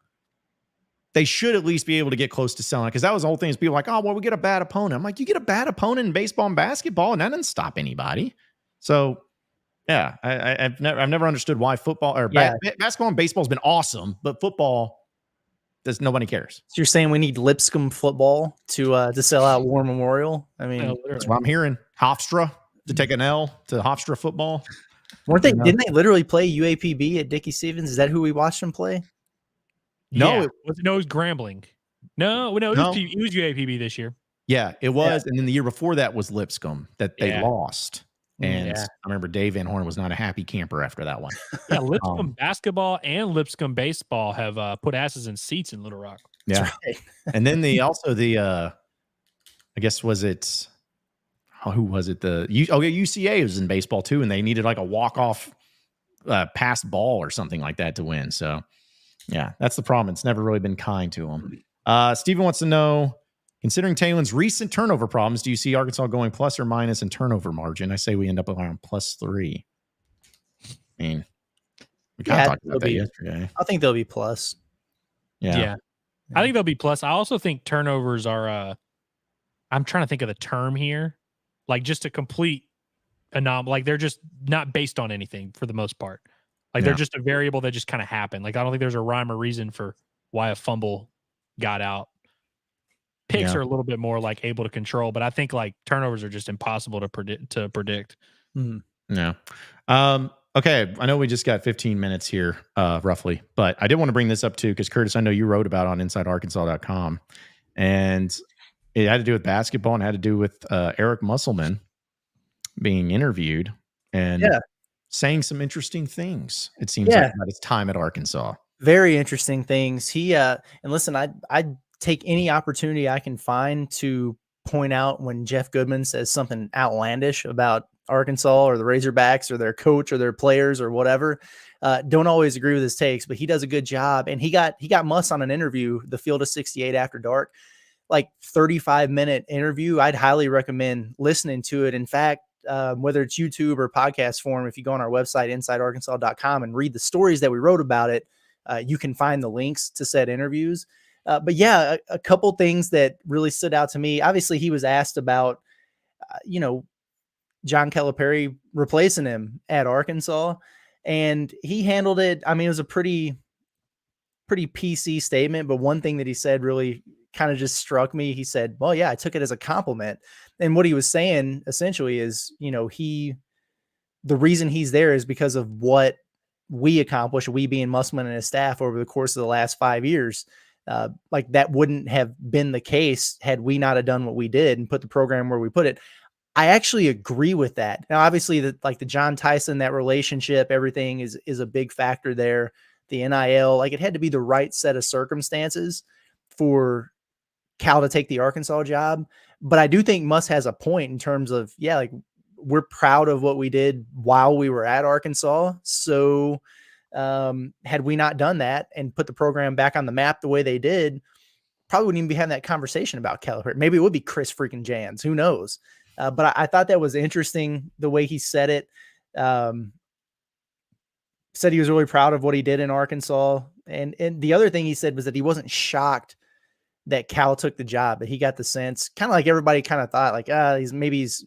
They should at least be able to get close to selling it because that was the whole thing. Is people like, oh, well, we get a bad opponent. I'm like, you get a bad opponent in baseball and basketball, and that doesn't stop anybody. So, yeah, I've never understood why football or basketball and baseball has been awesome, but football nobody cares. So you're saying we need Lipscomb football to sell out War Memorial? I mean, that's what I'm hearing. Hofstra to take an L to Hofstra football. Didn't they literally play UAPB at Dickey Stevens? Is that who we watched them play? No, it was Grambling. No, it was UAPB this year. Yeah, it was. Yeah. And then the year before that was Lipscomb that they lost. And I remember Dave Van Horn was not a happy camper after that one. Yeah, Lipscomb basketball and Lipscomb baseball have put asses in seats in Little Rock. Yeah. Right. And then I guess was it who was it? UCA was in baseball too, and they needed like a walk-off pass ball or something like that to win. So yeah, that's the problem. It's never really been kind to them. Steven wants to know, considering Taylor's recent turnover problems, do you see Arkansas going plus or minus in turnover margin? I say we end up around +3. I mean, we kind of talked about that yesterday. I think they'll be plus. Yeah. I think they'll be plus. I also think turnovers are, I'm trying to think of the term here, like just a complete anomaly. Like they're just not based on anything for the most part. Like they're just a variable that just kind of happened. Like I don't think there's a rhyme or reason for why a fumble got out. Picks are a little bit more like able to control, but I think like turnovers are just impossible to predict. Yeah. Okay. I know we just got 15 minutes here, roughly, but I did want to bring this up too, because Curtis, I know you wrote about it on InsideArkansas.com, and it had to do with basketball and had to do with Eric Musselman being interviewed and saying some interesting things. It seems like about his time at Arkansas. Very interesting things. He and listen, I take any opportunity I can find to point out when Jeff Goodman says something outlandish about Arkansas or the Razorbacks or their coach or their players or whatever. Don't always agree with his takes, but he does a good job. And he got Muss on an interview, the Field of 68 After Dark, like 35-minute interview. I'd highly recommend listening to it. In fact, whether it's YouTube or podcast form, if you go on our website, InsideArkansas.com, and read the stories that we wrote about it, you can find the links to said interviews. But yeah, a couple things that really stood out to me. Obviously, he was asked about, John Calipari replacing him at Arkansas, and he handled it. I mean, it was a pretty PC statement, but one thing that he said really kind of just struck me. He said, well, yeah, I took it as a compliment. And what he was saying essentially is, the reason he's there is because of what we accomplished, we being Musselman and his staff over the course of the last 5 years. Like that wouldn't have been the case had we not have done what we did and put the program where we put it. I actually agree with that. Now, obviously the John Tyson, that relationship, everything is a big factor there. The NIL, like it had to be the right set of circumstances for Cal to take the Arkansas job. But I do think Muss has a point in terms of, we're proud of what we did while we were at Arkansas. So had we not done that and put the program back on the map the way they did, probably wouldn't even be having that conversation about Calipari. Maybe it would be Chris freaking Jans. Who knows? But I thought that was interesting the way he said it. Said he was really proud of what he did in Arkansas. And the other thing he said was that he wasn't shocked that Cal took the job, but he got the sense, kind of like everybody kind of thought, like, he's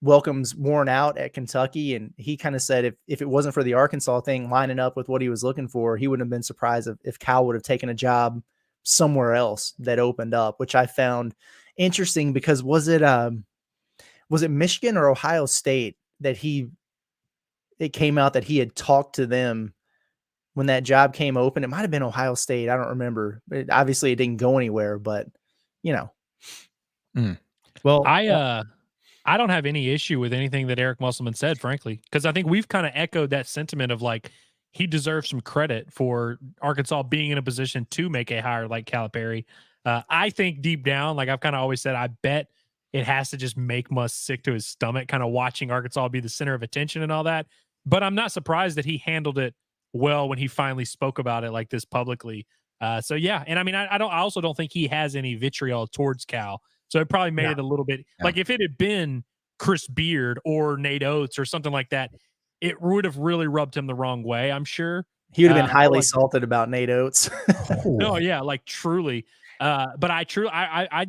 welcome's worn out at Kentucky. And he kind of said if it wasn't for the Arkansas thing lining up with what he was looking for, he wouldn't have been surprised if Cal would have taken a job somewhere else that opened up, which I found interesting because was it Michigan or Ohio State that it came out that he had talked to them when that job came open? It might've been Ohio State. I don't remember. Obviously it didn't go anywhere, but Well, I don't have any issue with anything that Eric Musselman said, frankly, because I think we've kind of echoed that sentiment of like, he deserves some credit for Arkansas being in a position to make a hire like Calipari. I think deep down, like I've kind of always said, I bet it has to just make Muss sick to his stomach, kind of watching Arkansas be the center of attention and all that. But I'm not surprised that he handled it well when he finally spoke about it like this publicly. So yeah, and I mean, I also don't think he has any vitriol towards Cal. So it probably made it a little bit like if it had been Chris Beard or Nate Oates or something like that, it would have really rubbed him the wrong way. I'm sure he would have been highly salted about Nate Oates. No, yeah, like truly. But I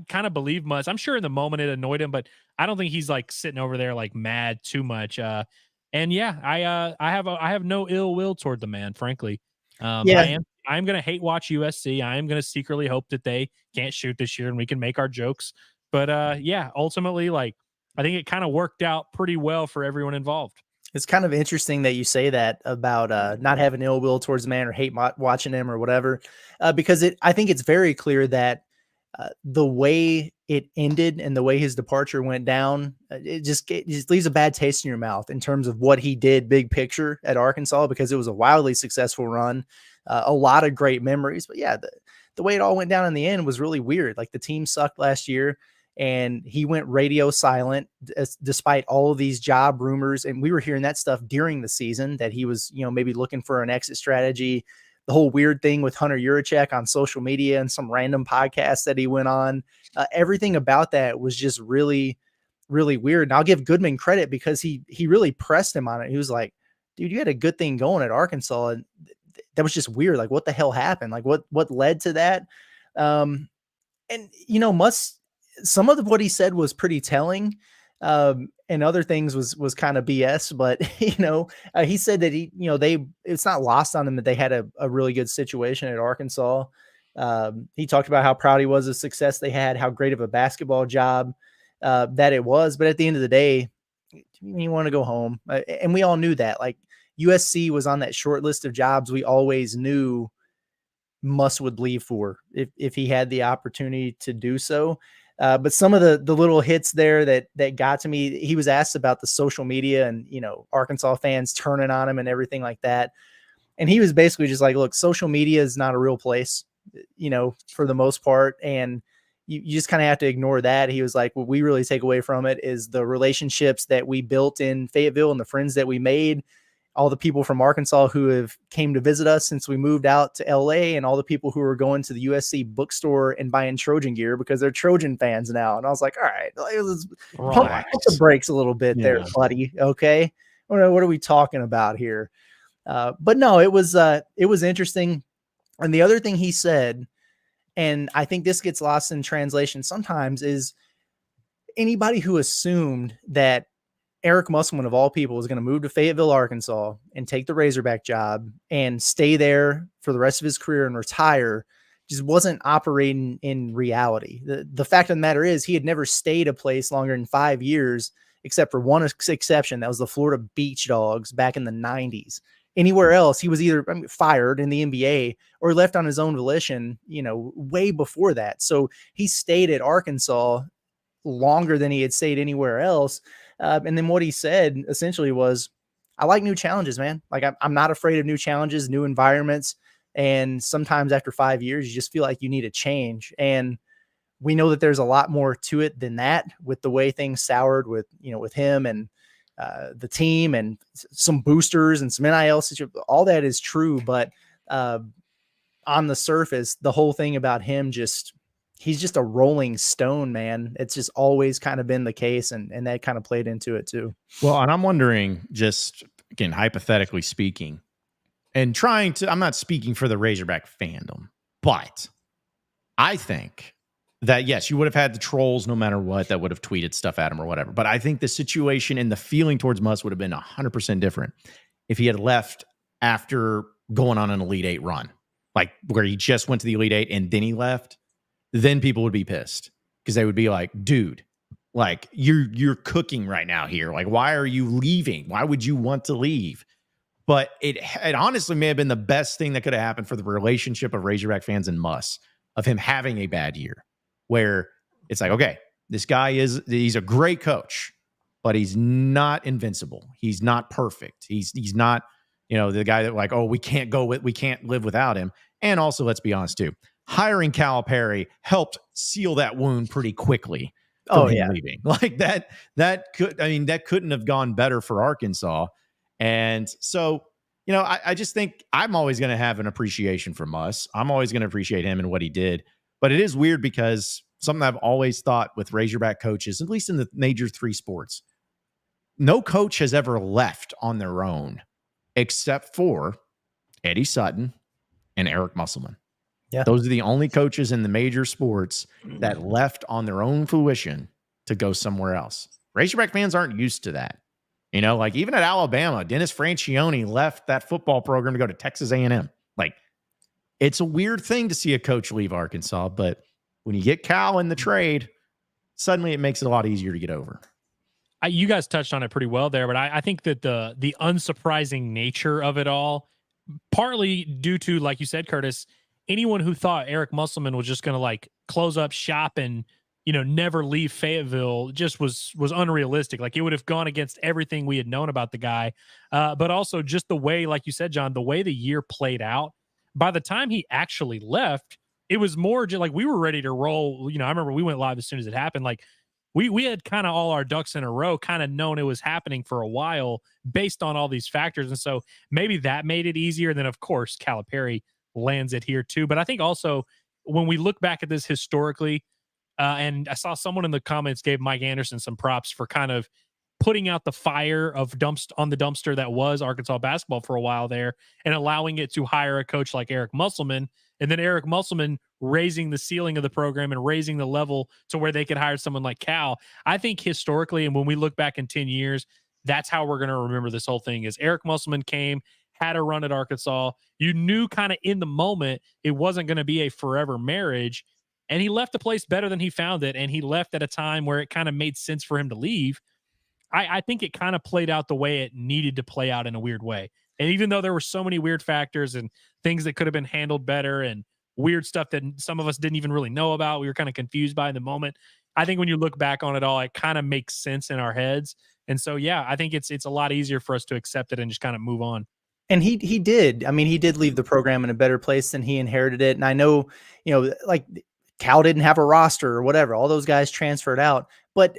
kind of believe Muss. I'm sure in the moment it annoyed him, but I don't think he's like sitting over there like mad too much. And yeah, I have no ill will toward the man, frankly. I'm going to hate watch USC. I am going to secretly hope that they can't shoot this year and we can make our jokes. But ultimately, like, I think it kind of worked out pretty well for everyone involved. It's kind of interesting that you say that about not having ill will towards the man or hate watching him or whatever, because I think it's very clear that the way it ended and the way his departure went down, it just leaves a bad taste in your mouth in terms of what he did big picture at Arkansas, because it was a wildly successful run, a lot of great memories. But yeah, the way it all went down in the end was really weird. Like the team sucked last year and he went radio silent despite all of these job rumors. And we were hearing that stuff during the season that he was, maybe looking for an exit strategy. The whole weird thing with Hunter Yurachek on social media and some random podcast that he went on. Everything about that was just really, really weird. And I'll give Goodman credit because he really pressed him on it. He was like, dude, you had a good thing going at Arkansas. And that was just weird. Like, what the hell happened? Like, what led to that? And, some of what he said was pretty telling. And other things was kind of BS, but he said that it's not lost on them that they had a really good situation at Arkansas. He talked about how proud he was of the success they had, how great of a basketball job that it was. But at the end of the day, you want to go home. And we all knew that. Like, USC was on that short list of jobs we always knew Muss would leave for if he had the opportunity to do so. But some of the little hits there that got to me, he was asked about the social media and, Arkansas fans turning on him and everything like that. And he was basically just like, look, social media is not a real place, for the most part. And you just kind of have to ignore that. He was like, what we really take away from it is the relationships that we built in Fayetteville and the friends that we made, all the people from Arkansas who have came to visit us since we moved out to LA, and all the people who are going to the USC bookstore and buying Trojan gear because they're Trojan fans now. And I was like, all right, let's pump the brakes a little bit there, buddy. Okay. What are we talking about here? But no, it was interesting. And the other thing he said, and I think this gets lost in translation sometimes, is anybody who assumed that Eric Musselman, of all people, was going to move to Fayetteville, Arkansas and take the Razorback job and stay there for the rest of his career and retire just wasn't operating in reality. The fact of the matter is he had never stayed a place longer than 5 years, except for one exception. That was the Florida Beach Dogs back in the 90s. Anywhere else, he was either fired in the NBA or left on his own volition, way before that. So he stayed at Arkansas longer than he had stayed anywhere else. And then what he said essentially was, I like new challenges, man. Like, I'm not afraid of new challenges, new environments. And sometimes after 5 years, you just feel like you need a change. And we know that there's a lot more to it than that, with the way things soured with him and the team and some boosters and some NIL situations. All that is true. But on the surface, the whole thing about him, he's just a rolling stone, man. It's just always kind of been the case. And that kind of played into it too. Well, and I'm wondering, just again, hypothetically speaking, and I'm not speaking for the Razorback fandom, but I think that, yes, you would have had the trolls no matter what that would have tweeted stuff at him or whatever. But I think the situation and the feeling towards Muss would have been 100% different if he had left after going on an Elite Eight run, like where he just went to the Elite Eight and then he left. Then people would be pissed because they would be like, dude, like you're cooking right now here. Like, why are you leaving? Why would you want to leave? But it honestly may have been the best thing that could have happened for the relationship of Razorback fans and Muss, of him having a bad year, where it's like, okay, this guy he's a great coach, but he's not invincible. He's not perfect. He's not, the guy that like, oh, we can't live without him. And also, let's be honest too, hiring Calipari helped seal that wound pretty quickly. Leaving. Like that couldn't have gone better for Arkansas. And so, I just think I'm always going to have an appreciation for Muss. I'm always going to appreciate him and what he did. But it is weird because something I've always thought with Razorback coaches, at least in the major three sports, no coach has ever left on their own except for Eddie Sutton and Eric Musselman. Yeah. Those are the only coaches in the major sports that left on their own fruition to go somewhere else. Razorback fans aren't used to that. Like even at Alabama, Dennis Francione left that football program to go to Texas A&M. Like, it's a weird thing to see a coach leave Arkansas, but when you get Cal in the trade, suddenly it makes it a lot easier to get over. You guys touched on it pretty well there, but I think that the unsurprising nature of it all, partly due to, like you said, Curtis, anyone who thought Eric Musselman was just going to like close up shop and, never leave Fayetteville just was unrealistic. Like, it would have gone against everything we had known about the guy. But also just the way, like you said, John, the way the year played out, by the time he actually left, it was more just like we were ready to roll. I remember we went live as soon as it happened. Like we had kind of all our ducks in a row, kind of known it was happening for a while based on all these factors. And so maybe that made it easier. And then of course, Calipari lands it here too. But I think also when we look back at this historically, and I saw someone in the comments gave Mike Anderson some props for kind of putting out the fire of on the dumpster that was Arkansas basketball for a while there and allowing it to hire a coach like Eric Musselman. And then Eric Musselman raising the ceiling of the program and raising the level to where they could hire someone like Cal. I think historically, and when we look back in 10 years, that's how we're going to remember this whole thing. Is Eric Musselman came, had a run at Arkansas. You knew kind of in the moment it wasn't going to be a forever marriage, and he left the place better than he found it, and he left at a time where it kind of made sense for him to leave. I think it kind of played out the way it needed to play out in a weird way. And even though there were so many weird factors and things that could have been handled better and weird stuff that some of us didn't even really know about, we were kind of confused by in the moment. I think when you look back on it all, it kind of makes sense in our heads. And so, yeah, I think it's a lot easier for us to accept it and just kind of move on. And he did. I mean, he did leave the program in a better place than he inherited it. And I know, like Cal didn't have a roster or whatever. All those guys transferred out. But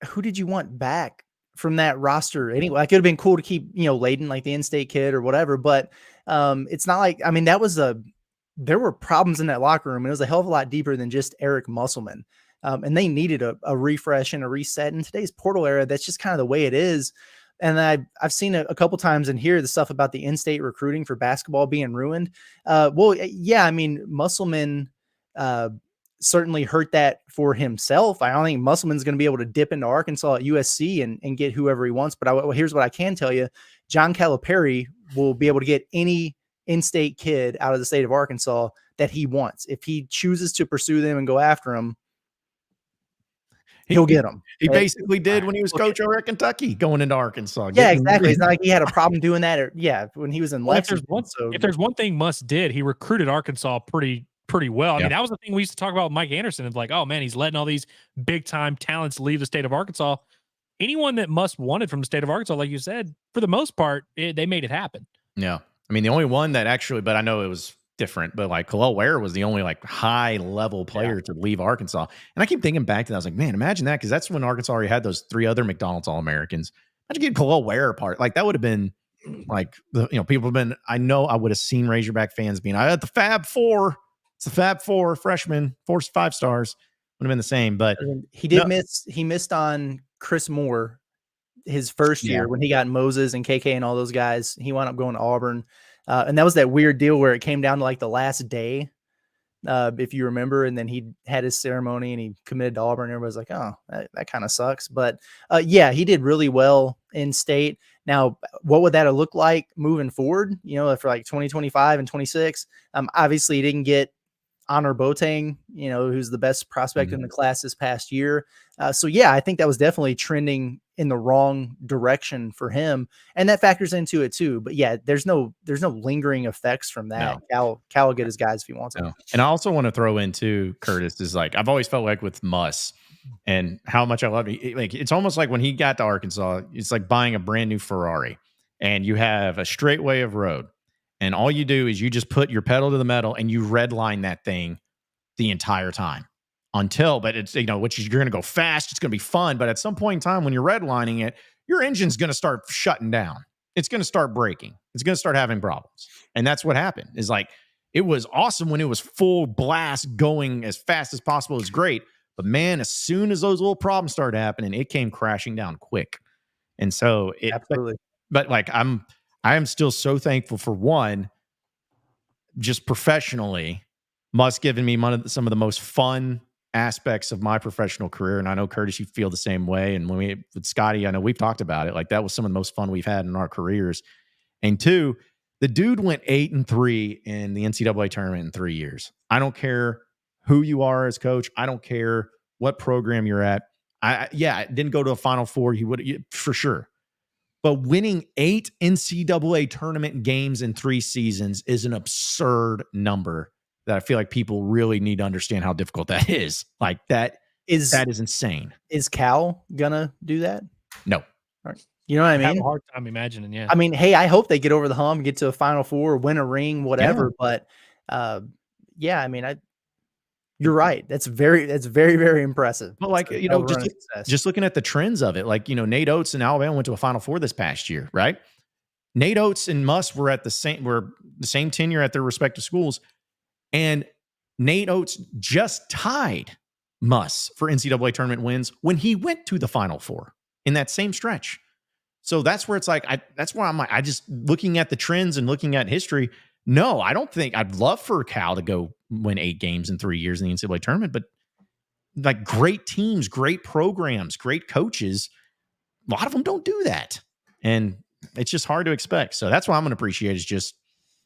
who did you want back from that roster anyway? It could have been cool to keep, Layden, like the in-state kid or whatever. But it's not like, I mean, there were problems in that locker room. And it was a hell of a lot deeper than just Eric Musselman. And they needed a refresh and a reset. In today's portal era, that's just kind of the way it is. And I've seen a couple times and hear the stuff about the in-state recruiting for basketball being ruined. Well, yeah, I mean, Musselman certainly hurt that for himself. I don't think Musselman's going to be able to dip into Arkansas at USC and get whoever he wants. But here's what I can tell you. John Calipari will be able to get any in-state kid out of the state of Arkansas that he wants. If he chooses to pursue them and go after them, he'll get them. He basically did when he was coach over at Kentucky going into Arkansas. Yeah, exactly. It's not like he had a problem doing that. When he was in Lexington. If there's one thing Muss did, he recruited Arkansas pretty well. I mean, that was the thing we used to talk about with Mike Anderson. It's like, oh man, he's letting all these big time talents leave the state of Arkansas. Anyone that Muss wanted from the state of Arkansas, like you said, for the most part, they made it happen. Yeah. I mean, the only one that actually, but I know it was different, but like Khalil Ware was the only like high level player to leave Arkansas. And I keep thinking back to that. I was like, man, imagine that. Cause that's when Arkansas already had those 3 other McDonald's All-Americans. Imagine getting Khalil Ware apart. Like that would have been like, people have been, I know I would have seen Razorback fans being, I had the Fab Four. It's the Fab Four freshmen, 4 5 stars. Would have been the same, but he missed on Chris Moore his first year when he got Moses and KK and all those guys. He wound up going to Auburn. And that was that weird deal where it came down to like the last day, if you remember, and then he had his ceremony and he committed to Auburn. Everybody's like, oh, that kind of sucks. But yeah, he did really well in state. Now, what would that look like moving forward? For like 2025 and 26, obviously he didn't get Honor Boateng, who's the best prospect in the class this past year. So yeah, I think that was definitely trending in the wrong direction for him. And that factors into it too. But yeah, there's no lingering effects from that. No. Cal will get his guys if he wants them. And I also want to throw in too, Curtis, is like, I've always felt like with Muss and how much I love it. Like, it's almost like when he got to Arkansas, it's like buying a brand new Ferrari and you have a straight way of road. And all you do is you just put your pedal to the metal and you redline that thing the entire time but it's, which is, you're going to go fast. It's going to be fun. But at some point in time, when you're redlining it, your engine's going to start shutting down. It's going to start breaking. It's going to start having problems. And that's what happened is like, it was awesome when it was full blast going as fast as possible. It was great. But man, as soon as those little problems started happening, it came crashing down quick. And so absolutely. But like, I am still so thankful for one, just professionally, Muss given me some of the most fun aspects of my professional career. And I know, Curtis, you feel the same way. And with Scotty, I know we've talked about it. Like that was some of the most fun we've had in our careers. And 2, the dude went 8-3 in the NCAA tournament in 3 years. I don't care who you are as coach. I don't care what program you're at. I didn't go to a Final Four. He would for sure. But winning 8 NCAA tournament games in 3 seasons is an absurd number that I feel like people really need to understand how difficult that is. Like that is insane. Is Cal gonna do that? No. You know what I mean? I have a hard time imagining. Yeah. I mean, hey, I hope they get over the hump, get to a Final Four, win a ring, whatever. Yeah. But yeah, I mean, you're right. That's very, very impressive. But like, just looking at the trends of it, like, Nate Oates and Alabama went to a Final Four this past year, right? Nate Oates and Muss were the same tenure at their respective schools. And Nate Oates just tied Muss for NCAA tournament wins when he went to the Final Four in that same stretch. So that's where it's like, that's where I'm like, I just looking at the trends and looking at history. No, I don't think I'd love for Cal to go win 8 games in 3 years in the NCAA tournament, but like great teams, great programs, great coaches, a lot of them don't do that. And it's just hard to expect. So that's what I'm going to appreciate is just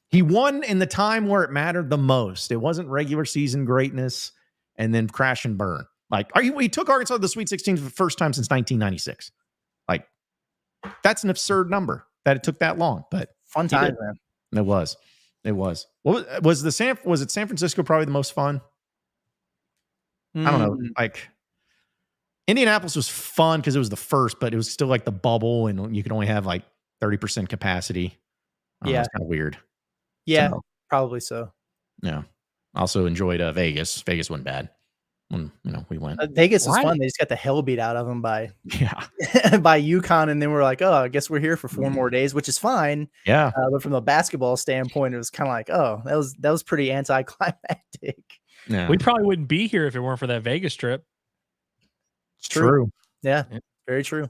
he won in the time where it mattered the most. It wasn't regular season greatness and then crash and burn. Like, he took Arkansas to the Sweet 16 for the first time since 1996. Like, that's an absurd number that it took that long, but Fun time, man. it was. What was it San Francisco probably the most fun? I don't know. Like, Indianapolis was fun because it was the first, but it was still like the bubble and you could only have like 30% capacity. Yeah. It's kind of weird. Yeah, So, probably so. yeah. Also enjoyed Vegas. Vegas wasn't bad when we went. Vegas was fun. They just got the hell beat out of them by UConn, and then we're like, oh, I guess we're here for 4 more days, which is fine. Yeah. But from the basketball standpoint, it was kind of like, oh, that was pretty anticlimactic. Yeah. We probably wouldn't be here if it weren't for that Vegas trip. It's true. Yeah, very true.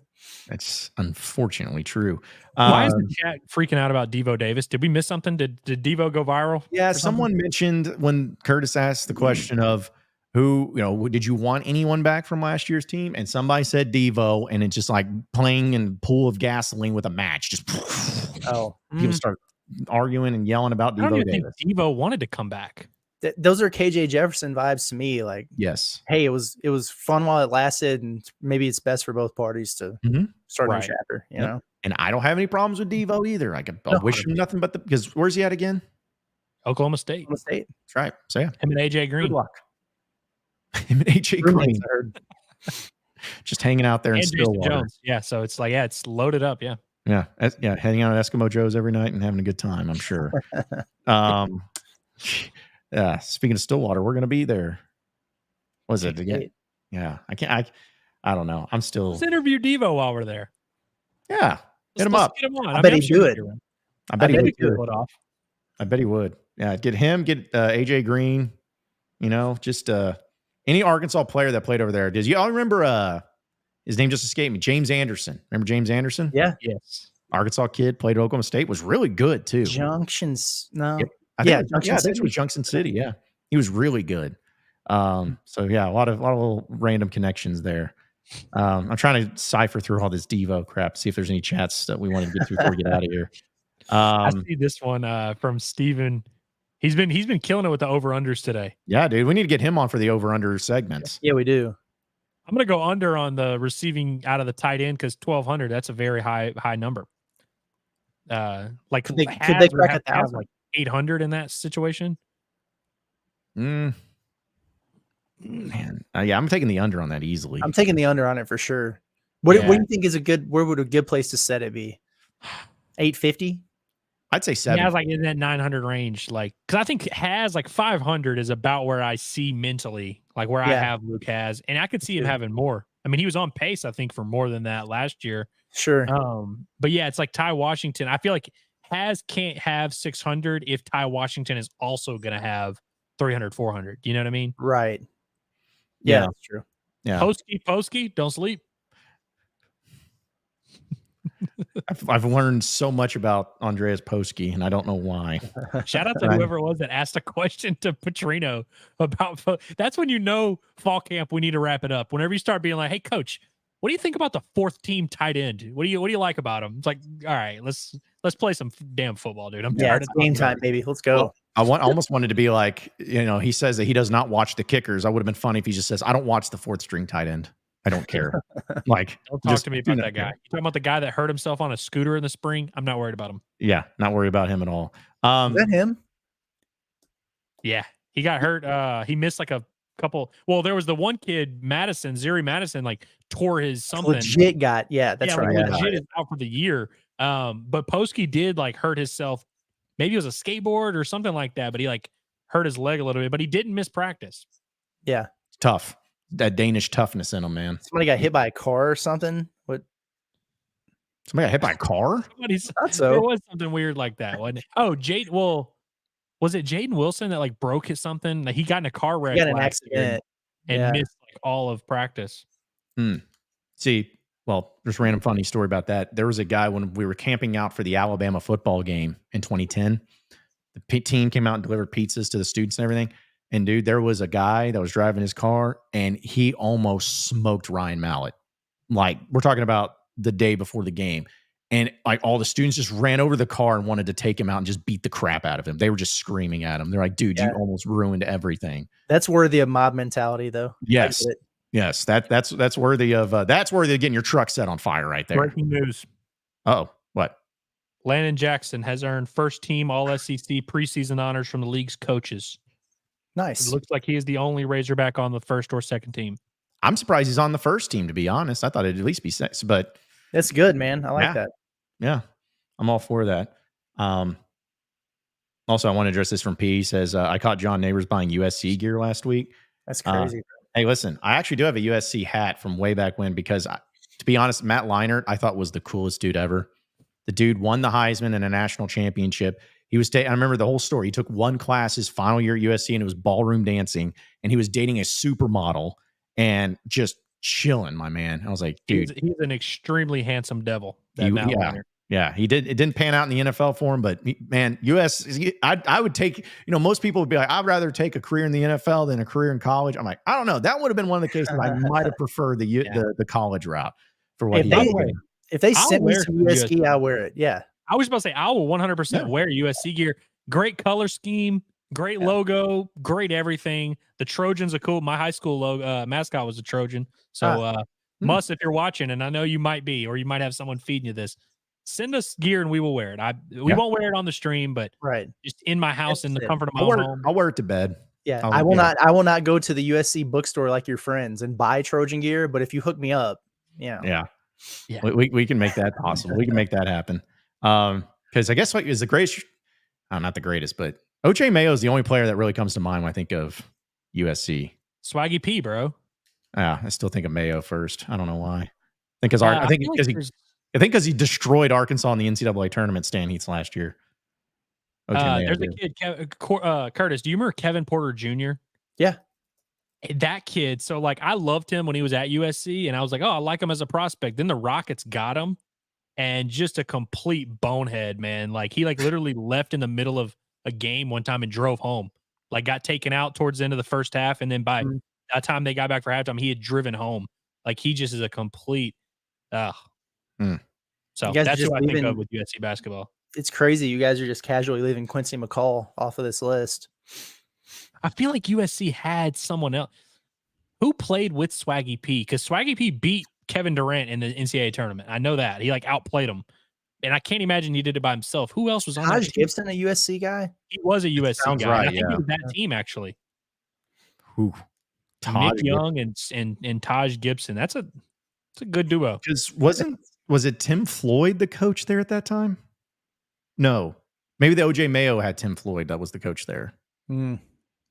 It's unfortunately true. Why is the chat freaking out about Devo Davis? Did we miss something? Did Devo go viral? Yeah, someone mentioned when Curtis asked the question of who, did you want anyone back from last year's team? And somebody said Devo, and it's just like playing in a pool of gasoline with a match. Just people start arguing and yelling about Devo I don't even Davis. think Devo wanted to come back. Those are KJ Jefferson vibes to me. Like, yes, hey, it was fun while it lasted, and maybe it's best for both parties to start a new chapter. You know, and I don't have any problems with Devo either. I wish him nothing but because where's he at again? Oklahoma State. That's right. So yeah, him and AJ Green. Good luck. Him and AJ Green. Just hanging out there in Stillwater. Jones. Yeah, so it's like it's loaded up. Yeah, hanging out at Eskimo Joe's every night and having a good time. I'm sure. Yeah. Speaking of Stillwater, we're going to be there. Was it again? Yeah. I don't know. I'm still. Let's interview Devo while we're there. Yeah. Hit him up. Get him on. I bet he'd do it. I bet he would do it off. I bet he would. Yeah. Get him, get AJ Green, just any Arkansas player that played over there. Did you all remember his name just escaped me? James Anderson. Remember James Anderson? Yeah. Yes. Arkansas kid, played at Oklahoma State, was really good too. Junctions. No. Yep. I think it was Junction City. Yeah. He was really good. So yeah, a lot of little random connections there. I'm trying to cipher through all this Devo crap, see if there's any chats that we want to get through before we get out of here. I see this one from Steven. He's been killing it with the over-unders today. Yeah, dude. We need to get him on for the over-under segments. Yeah, we do. I'm gonna go under on the receiving out of the tight end because 1,200. That's a very high number. Like could they crack 1,000? Like 800 in that situation? Man, yeah, I'm taking the under on that easily. I'm taking the under on it for sure. What do you think is where would a good place to set it be? 850? I'd say 7. Yeah, like in that 900 range, like because I think has like 500 is about where I see mentally, like where I have Luke has, and I could see him having more. I mean, he was on pace, I think, for more than that last year. Sure. But yeah, it's like Ty Washington. I feel like can't have 600 if Ty Washington is also going to have 300, 400. You know what I mean? Right. Yeah, that's true. Yeah. Posky, don't sleep. I've learned so much about Andreas Posky, and I don't know why. Shout out to whoever it was that asked a question to Petrino about. That's when fall camp. We need to wrap it up. Whenever you start being like, "Hey, coach, what do you think about the 4th team tight end? What do you like about him?" It's like, all right, let's play some damn football, dude. I'm tired. It's game time, baby. Let's go. Well, I almost wanted to be like, he says that he does not watch the kickers. I would have been funny if he just says, "I don't watch the 4th string tight end. I don't care." Like, don't talk to me about that guy. You talking about the guy that hurt himself on a scooter in the spring? I'm not worried about him. Yeah, not worried about him at all. Is that him? Yeah, he got hurt. He missed like a couple. Well, there was the one kid, Ziri Madison, like tore his something. Legit got, that's right. Like, legit is out for the year. But Posky did like hurt himself. Maybe it was a skateboard or something like that, but he like hurt his leg a little bit, but he didn't miss practice. Yeah. It's tough. That Danish toughness in him, man. Somebody got hit by a car or something. What? Somebody got hit by a car? There was something weird like that. Oh, was it Jaden Wilson that like broke his something? Like, he got in a car wreck. He got an accident and missed like all of practice. See, well, there's a random funny story about that. There was a guy when we were camping out for the Alabama football game in 2010. The team came out and delivered pizzas to the students and everything. And dude, there was a guy that was driving his car and he almost smoked Ryan Mallett. Like, we're talking about the day before the game. And like all the students just ran over the car and wanted to take him out and just beat the crap out of him. They were just screaming at him. They're like, dude, you almost ruined everything. That's worthy of mob mentality, though. Yes. Yes. That's worthy of getting your truck set on fire right there. Breaking news. Oh, what? Landon Jackson has earned first team All SEC preseason honors from the league's coaches. Nice. It looks like he is the only Razorback on the first or second team. I'm surprised he's on the first team, to be honest. I thought it'd at least be six, but that's good, man. I like that. Yeah, I'm all for that. Also, I want to address this from P. He says, I caught John Neighbors buying USC gear last week. That's crazy. Hey, listen, I actually do have a USC hat from way back when because, to be honest, Matt Leinart, I thought was the coolest dude ever. The dude won the Heisman and a national championship. He was I remember the whole story. He took one class his final year at USC, and it was ballroom dancing, and he was dating a supermodel and just chilling, my man. I was like, dude. He's an extremely handsome devil. Yeah, he did. It didn't pan out in the NFL for him, but man, I would take, most people would be like, I'd rather take a career in the NFL than a career in college. I'm like, I don't know. That would have been one of the cases I might have preferred the college route for what if they sent me some USC, I'll wear it. Yeah. I was about to say, I will 100% wear USC gear. Great color scheme, great logo, great everything. The Trojans are cool. My high school logo mascot was a Trojan. So Muss, if you're watching, and I know you might be, or you might have someone feeding you this, send us gear and we will wear it. We won't wear it on the stream, but just in my house in the comfort of my own home. I'll wear it to bed. Yeah, I will not go to the USC bookstore like your friends and buy Trojan gear, but if you hook me up, yeah. We can make that possible. We can make that happen. Because I guess what is the greatest, not the greatest, but OJ Mayo is the only player that really comes to mind when I think of USC. Swaggy P, bro. Yeah, I still think of Mayo first. I don't know wwhy. I think because he destroyed Arkansas in the NCAA tournament, Stan Heats last year. There's a kid, Curtis. Do you remember Kevin Porter Jr.? Yeah. That kid. So, I loved him when he was at USC, and I was like, oh, I like him as a prospect. Then the Rockets got him, and just a complete bonehead, man. He literally left in the middle of a game one time and drove home. Got taken out towards the end of the first half, and then by that time they got back for halftime, he had driven home. He just is a complete So that's who I think of with USC basketball. It's crazy. You guys are just casually leaving Quincy McCall off of this list. I feel like USC had someone else who played with Swaggy P, because Swaggy P beat Kevin Durant in the NCAA tournament. I know that. He outplayed him. And I can't imagine he did it by himself. Who else was on that team? Gibson, a USC guy? He was a USC guy. Right, I think he was that team, actually. Who? Nick Young and Taj Gibson. That's a good duo. Because was it Tim Floyd the coach there at that time? No. Maybe the OJ Mayo had Tim Floyd that was the coach there. And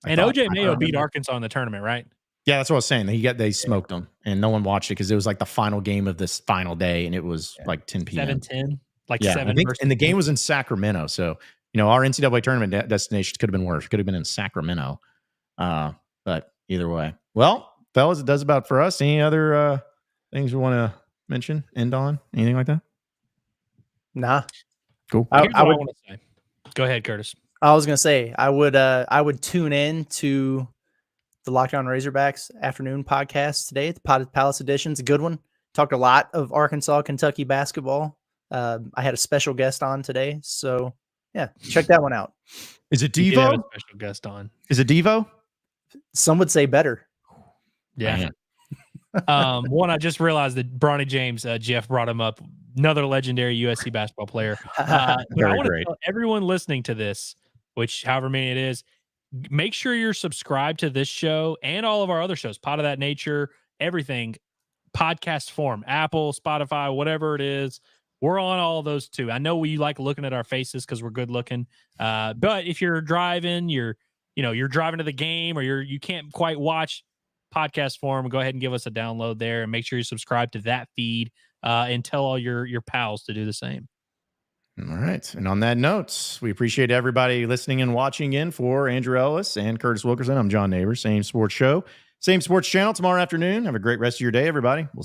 OJ Mayo beat Arkansas in the tournament, right? Yeah, that's what I was saying. They smoked them, and no one watched it because it was the final game of this final day, and it was 10 p.m. 7-10, 7. And the game was in Sacramento, so our NCAA tournament destination could have been worse. Could have been in Sacramento, but either way. Well, fellas, it does about for us. Any other things we want to mention? End on anything like that? Nah. Cool. I want to say. Go ahead, Curtis. I was gonna say I would tune in to the Locked On Razorbacks afternoon podcast today. The Palace Edition's a good one. Talked a lot of Arkansas, Kentucky basketball. I had a special guest on today, so yeah, check that one out. Is it Devo? A special guest on. Is it Devo? Some would say better. Yeah. One, I just realized that Bronny James, Jeff brought him up. Another legendary USC basketball player. But I want to tell everyone listening to this, which however many it is, make sure you're subscribed to this show and all of our other shows, Pot of That Nature, everything, podcast form, Apple, Spotify, whatever it is. We're on all of those too. I know we like looking at our faces because we're good looking. But if you're driving, you're driving to the game, or you can't quite watch podcast form, go ahead and give us a download there, and make sure you subscribe to that feed, and tell all your pals to do the same. All right. And on that note, we appreciate everybody listening and watching in. For Andrew Ellis and Curtis Wilkerson, I'm John Neighbors. Same sports show, same sports channel tomorrow afternoon. Have a great rest of your day, everybody. We'll